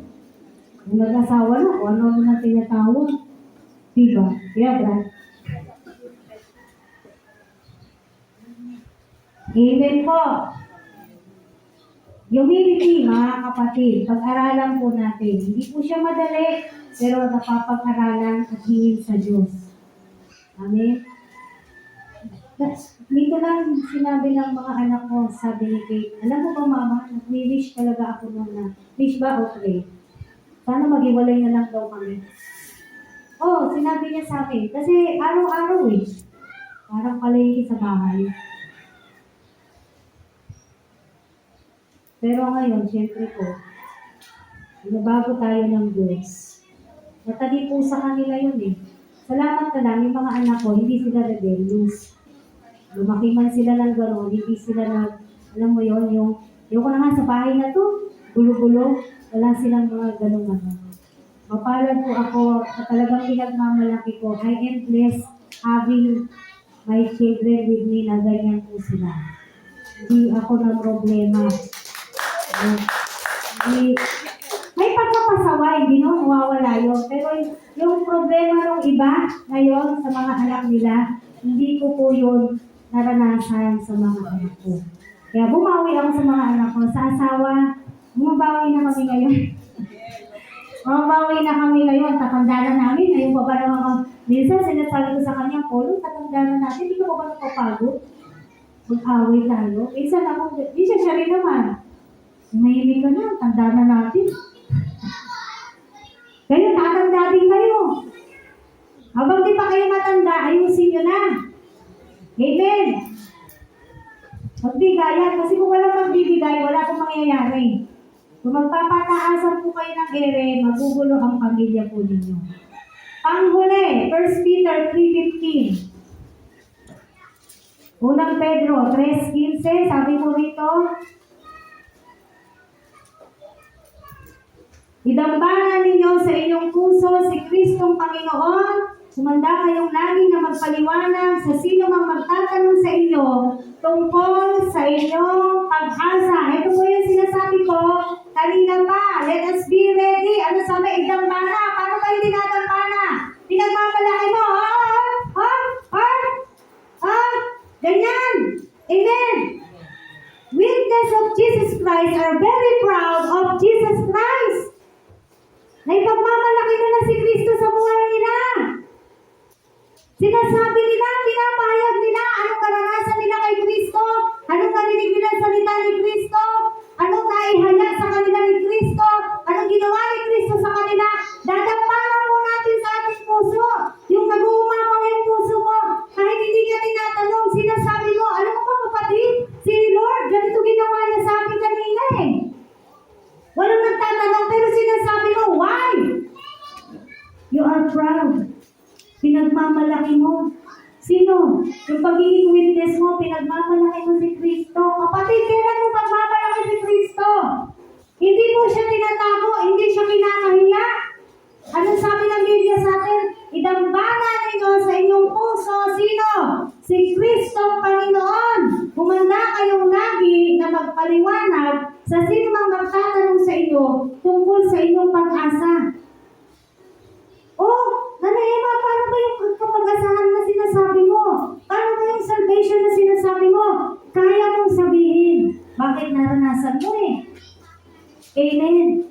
Kung nag-asawa na, kung ano-ano na tinatawag. Diba? Yeah, Brad. Amen po. Humility, mga kapatid, pag-aralan po natin. Hindi po siya madali, pero napapag-aralan at hingin sa Diyos. Amen? Dito lang sinabi ng mga anak ko, sabi ni Kate, alam mo ba mama, nag-wish talaga ako noon na, wish ba o pray? Sana maghiwalay na lang daw kami. Oh, sinabi niya sa akin, kasi araw-araw eh. Parang palengke sa bahay. Pero ngayon, syempre po, bago tayo ng Diyos. Matali po sa kanila yun eh. Salamat na lang, yung mga anak ko, hindi sila rebellious. Lumaki man sila ng gano'n, hindi sila alam mo yon yung ko na nga sa bahay na to, gulo-gulo, wala silang mga gano'ng ano. Mapalad po ako, at talagang pinagmamalaki ko, I am blessed having my children with me na ganyan po sila. Hindi ako ng problema. Hindi, may pagkapasawa, hindi no, mawawala yun. Pero yung problema ng iba ngayon sa mga anak nila, hindi ko po yun naranasan sa mga anak ko. Kaya bumawi ako sa mga anak ko. Sa asawa, bumabawi na kami ngayon. Bumabawi na kami ngayon. Tatanda na namin. Ngayon pa ba naman ako. Minsan sinasabi ko sa kanya, Polo, tatanda na natin. Hindi ka ba napapagod? Mag-away tayo. Minsan siya rin naman. Mahimik ka na, tanda na natin. Kayo, tatanda din kayo. Habang di pa kayo matanda, ayusin nyo na. Amen. Magbigayan, kasi kung walang magbibigay, wala akong mangyayari. Kung magpapataasan po kayo ng ere, magugulo ang pamilya po ninyo. Panghuli, 1 Peter 3:15. Unang Pedro 3:15, sabi mo rito, idambanan ninyo sa inyong puso si Kristong Panginoon. Sumanda kayong lagi na magpaliwanag sa sino mang magtatanong sa inyo tungkol sa inyong pag-asa. Ito po yung sinasabi ko kanina pa. Let us be ready. Ano sabi? Idambana. Paano kayo dinadambana? Pinagmamalaki mo. Ganyan. Amen. Witness of Jesus Christ are very proud of Jesus Christ. Naipagmamalaki nila si Kristo sa buhay nila. Sinasabi nila, pinapahayag nila, anong karanasan nila kay Kristo, anong narinig nila sa salita ni Kristo, anong naihayag sa kanila ni Kristo, anong ginawa ni Kristo sa kanila. Dadampanan mo natin sa ating puso, yung nag-uumapaw yung puso mo, kahit hindi niya tinatanong, sinasabi mo, alam mo ba kapatid, si Lord, ganito ginawa niya sa akin kanina eh. Walang nagtatanong, pero sinasabi mo, why? You are proud. Pinagmamalaki mo. Sino? Yung pagiging witness mo, pinagmamalaki mo si Kristo. Kapatid, kailan mo pagmamalaki si Kristo? Hindi mo siya tinatago, hindi siya kinakahiya. Ano sabi ng Biblia sa atin? Idambana ninyo sa inyong puso, sino? Si Kristong Panginoon. Humanda kayong lagi na magpaliwanag sa sino mang magtatanong sa inyo tungkol sa inyong pag-asa. Oh, Nanay Emma, paano ba yung kapag-asahan na sinasabi mo? Paano ba yung salvation na sinasabi mo? Kaya mong sabihin. Bakit naranasan mo eh? Amen.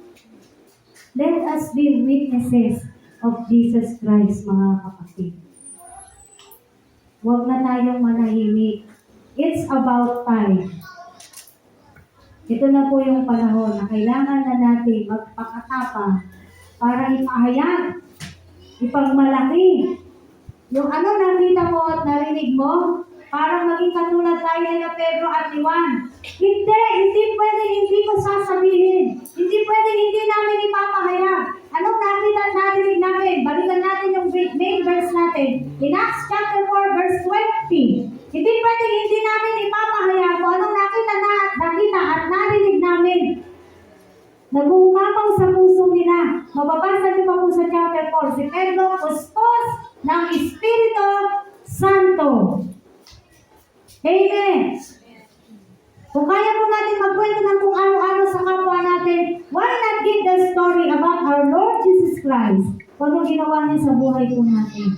Let us be witnesses of Jesus Christ, mga kapatid. Huwag na tayong manahimik. It's about time. Ito na po yung panahon na kailangan na natin magpakatapang para ipahayag, ipagmalaki. Yung ano nakita mo at narinig mo, parang maging katulad tayo na Pedro at Juan. Hindi pwedeng hindi ko sasabihin. Hindi pwedeng hindi namin ipapahayag. Anong nakita at narinig namin? Balikan natin yung main verse natin. In Acts chapter 4 verse 20. Hindi pwedeng hindi namin ipapahayag kung anong nakita at narinig namin. Nag-uumapaw sa puso nila. Mababasa niyo pa po sa chapter 4. Si Pedro, kustos ng Espiritu Santo. Amen. Kung kaya po natin magkwento ng kung ano-ano sa kapwa natin, why not give the story about our Lord Jesus Christ? Kung anong ginawa niya sa buhay po natin.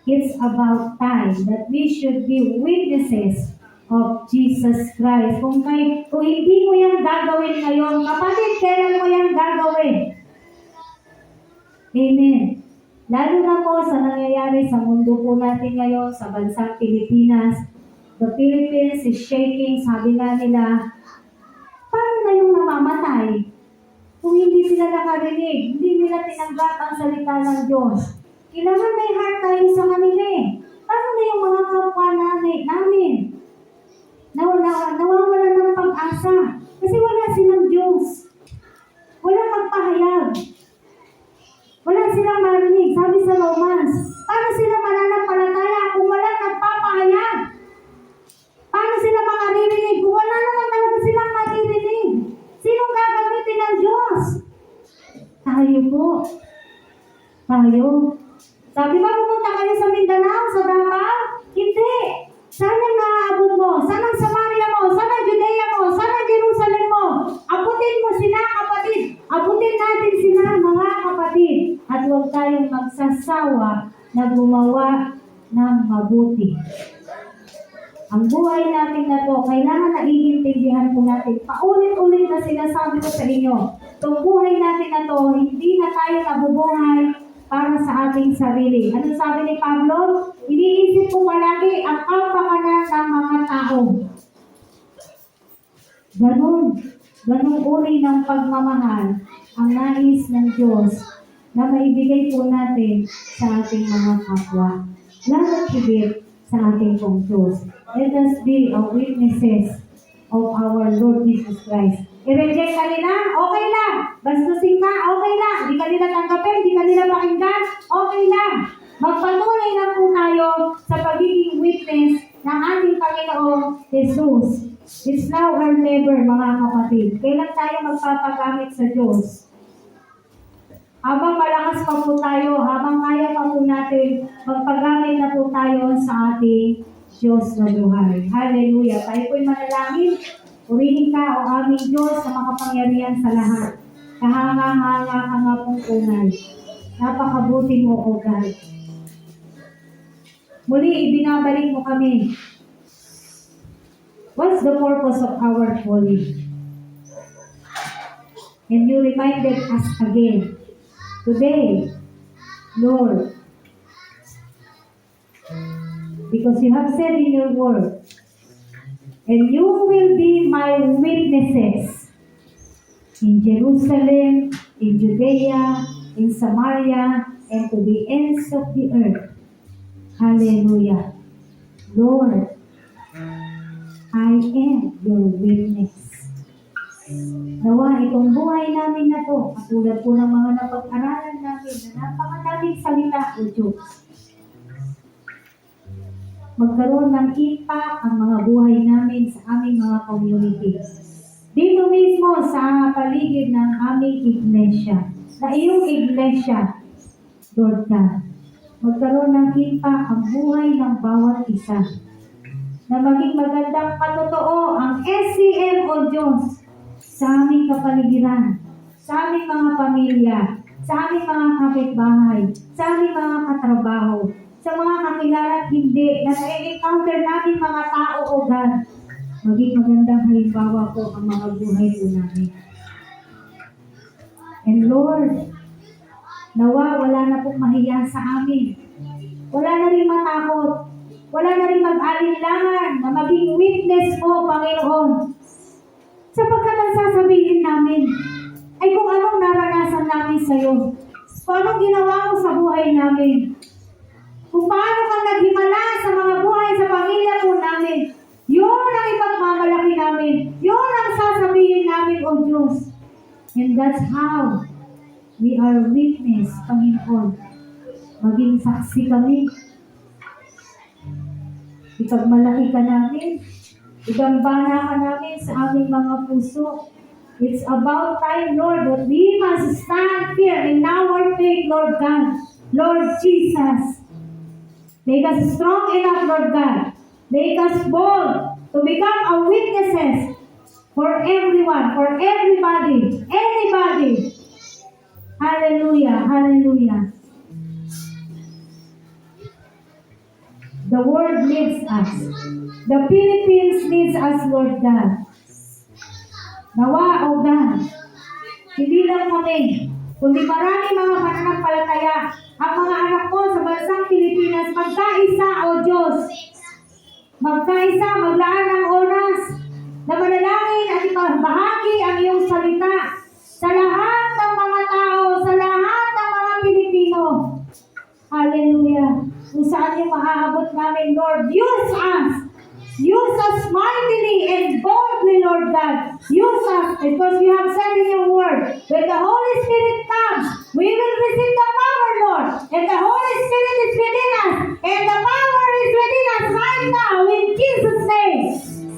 It's about time that we should be witnesses of Jesus Christ. Kung hindi mo yan gagawin ngayon, kapatid, kailan mo yan gagawin? Amen. Lalo na po sa nangyayari sa mundo po natin ngayon, sa bansang Pilipinas. The Philippines is shaking, sabi nga nila, paano na yung namamatay? Kung hindi sila nakarinig, hindi nila tinanggap ang salita ng Diyos. Kailangan may heart tayo sa kanila eh. Paano na yung mga kapwa namin? Nawawala ng pag-asa. Kasi wala silang Diyos. Walang magpahayag. Wala silang marinig. Sabi sa Romans, paano sila mananampalataya kung wala nagpapahayag? Paano sila makaririnig kung wala naman talaga silang maririnig? Sinong gagamitin ng Diyos? Tayo po. Tayo. Sabi ba pumunta kayo sa Mindanao, sa Davao? Hindi. Saan ang naaabot mo? Saan ang Samaria mo? Saan ang Judea mo? Saan ang Jerusalem mo? Abutin mo sila, kapatid. Abutin natin sila, mga kapatid. At huwag tayong magsasawa na gumawa ng mabuti. Ang buhay natin na to, kailangan na iintindihan po natin. Paulit-ulit na sinasabi ko sa inyo, itong buhay natin na to, hindi na tayo nabubuhay para sa ating sarili. Ano sabi ni Pablo? Iniisip ko palagi ang kapakanan ng mga tao. Ganun uri ng pagmamahal ang nais ng Diyos na maibigay po natin sa ating mga kapwa. Lalo't higit sa ating pong Diyos. Let us be a witnesses of our Lord Jesus Christ. I-reject ka nila? Okay lang. Bastusin ka? Okay lang. Hindi ka nila tanggapin? Hindi ka nila pakinggan? Okay lang. Magpatuloy lang po tayo sa pagiging witness ng ating Panginoong Jesus. It's now or never, mga kapatid. Kailan tayo magpapagamit sa Diyos? Habang malakas pa po tayo, habang kaya pa po natin, magpagamit na po tayo sa ating Diyos na buhay. Hallelujah. Tayo po'y manalangin. Purihin ka, o aming Diyos, na makapangyarihan sa lahat. Kahanga-hanga ka nga pong tunay. Napakabuti mo, O God. Muli, ibinabalik mo kami. What's the purpose of our calling? And you reminded us again. Today, Lord, because you have said in your word, and you will be my witnesses in Jerusalem, in Judea, in Samaria, and to the ends of the earth. Hallelujah. Lord, I am your witness. Nawa itong buhay namin na to, katulad po ng mga napag-aralan namin na napakadaming salita o Diyos. Magkaroon ng impact ang mga buhay namin sa aming mga community. Dito mismo sa paligid ng aming iglesia, sa iyong iglesia, Lord God, magkaroon ng impact ang buhay ng bawat isa. Na maging magandang katotoo ang SCM o Diyos sa aming kapaligiran, sa aming mga pamilya, sa aming mga kapitbahay, sa aming mga katrabaho, sa mga kakilala at hindi na na-encounter namin mga tao o God. Maging magandang halimbawa po ang mga buhay po namin. And Lord, nawa wala na pong mahiya sa amin. Wala na rin matakot. Wala na rin mag-alinlangan na maging witness mo, Panginoon. Sapagkat ang sasabihin namin ay kung anong naranasan namin sa iyo. Kung anong ginawa mo sa buhay namin. Kung paano ka naghimala sa mga buhay sa pamilya po namin. Yun ang ipagmamalaki namin. Yun ang sasabihin namin, O Diyos. And that's how we are witness, Panginoon. Maging saksi kami. Ipagmalaki ka namin. Igambana ka namin sa aming mga puso. It's about time, Lord, that we must stand here in our faith, Lord God. Lord Jesus. Make us strong enough, Lord God. Make us bold to become a witnesses for everyone, for everybody, anybody. Hallelujah, hallelujah. The world needs us. The Philippines needs us, Lord God. Nawa, O God, hindi lang kami, kundi marami mga mananampalataya, ang mga anak ko sa bansang Pilipinas, magkaisa, O Diyos. Magkaisa, maglaan ng oras na manalangin at ipahagi ang iyong salita sa lahat ng mga tao, sa lahat ng mga Pilipino. Hallelujah. Kung saan yung maaabot namin, Lord, use us Use us mightily and boldly, Lord God. Use us because you have said in your word, when the Holy Spirit comes, we will receive the power, Lord. And the Holy Spirit is within us. And the power is within us right now in Jesus' name.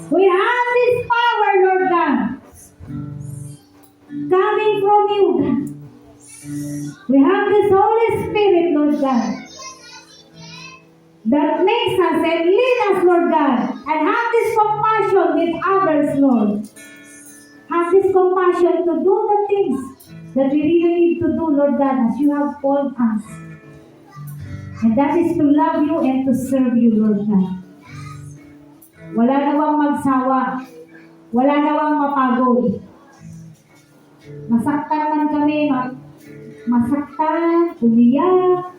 We have this power, Lord God, coming from you, God. We have this Holy Spirit, Lord God, that makes us and lead us, Lord God, and have this compassion with others, Lord. Have this compassion to do the things that we really need to do, Lord God, as you have called us. And that is to love you and to serve you, Lord God. Wala nawang magsawa. Wala nawang mapagod. Masaktan man kami, masaktan, umiyak.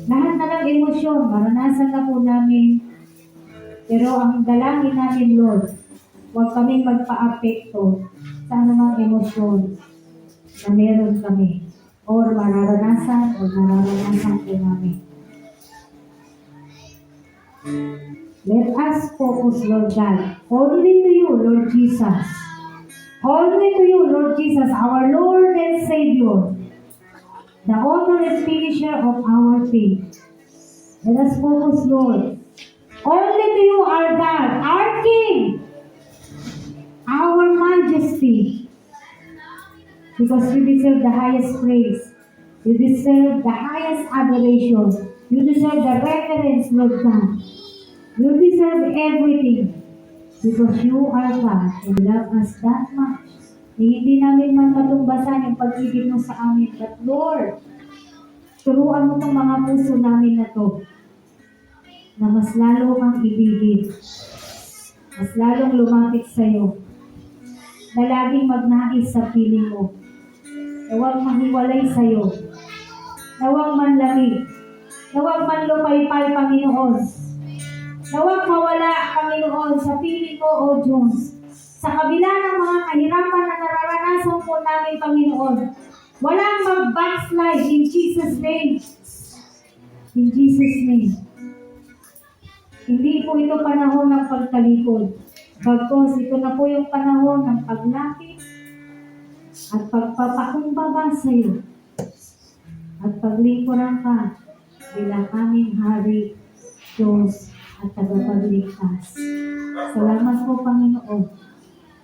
Lahat na lang emosyon, maranasan na po namin. Pero ang dalangin namin, Lord, huwag kaming magpa-apekto sa anumang emosyon na meron kami or mararanasan po namin. Let us focus, Lord God, only to you, Lord Jesus. Only to you, Lord Jesus, our Lord and Savior, the author and finisher of our faith. Let us focus, Lord. Only to you, our God, our King, our Majesty, because you deserve the highest praise. You deserve the highest adoration. You deserve the reverence, Lord God. You deserve everything because you are God and love us that much. Hindi namin man matumbasan yung pag-ibig mo sa amin. But Lord, turuan mo itong mga puso namin na to na mas lalo kang ibigin. Mas lalong lumapit sa'yo. Na laging magnais sa piling mo. Na huwag mahiwalay sa'yo. Na huwag manlamig. Na huwag manlupaypay, Panginoon. Na huwag mawala, Panginoon, sa piling mo, O Diyos. Sa kabila ng mga kahirapan na nararanasan po namin, Panginoon, walang mag-backslide in Jesus' name. In Jesus' name. Hindi po ito panahon ng pagtalikod. Bagkos, ito na po yung panahon ng paglapit at pagpapakumbaba sa iyo. At paglingkuran ka bilang aming Hari, Diyos at tagapagligtas. Salamat po, Panginoon.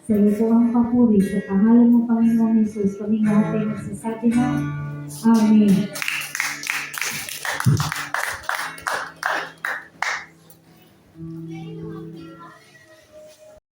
Sa iyo po ang papuri. Sa pangalan mo, Panginoon Jesus, kaming lahat ay nagsasabi na Amen.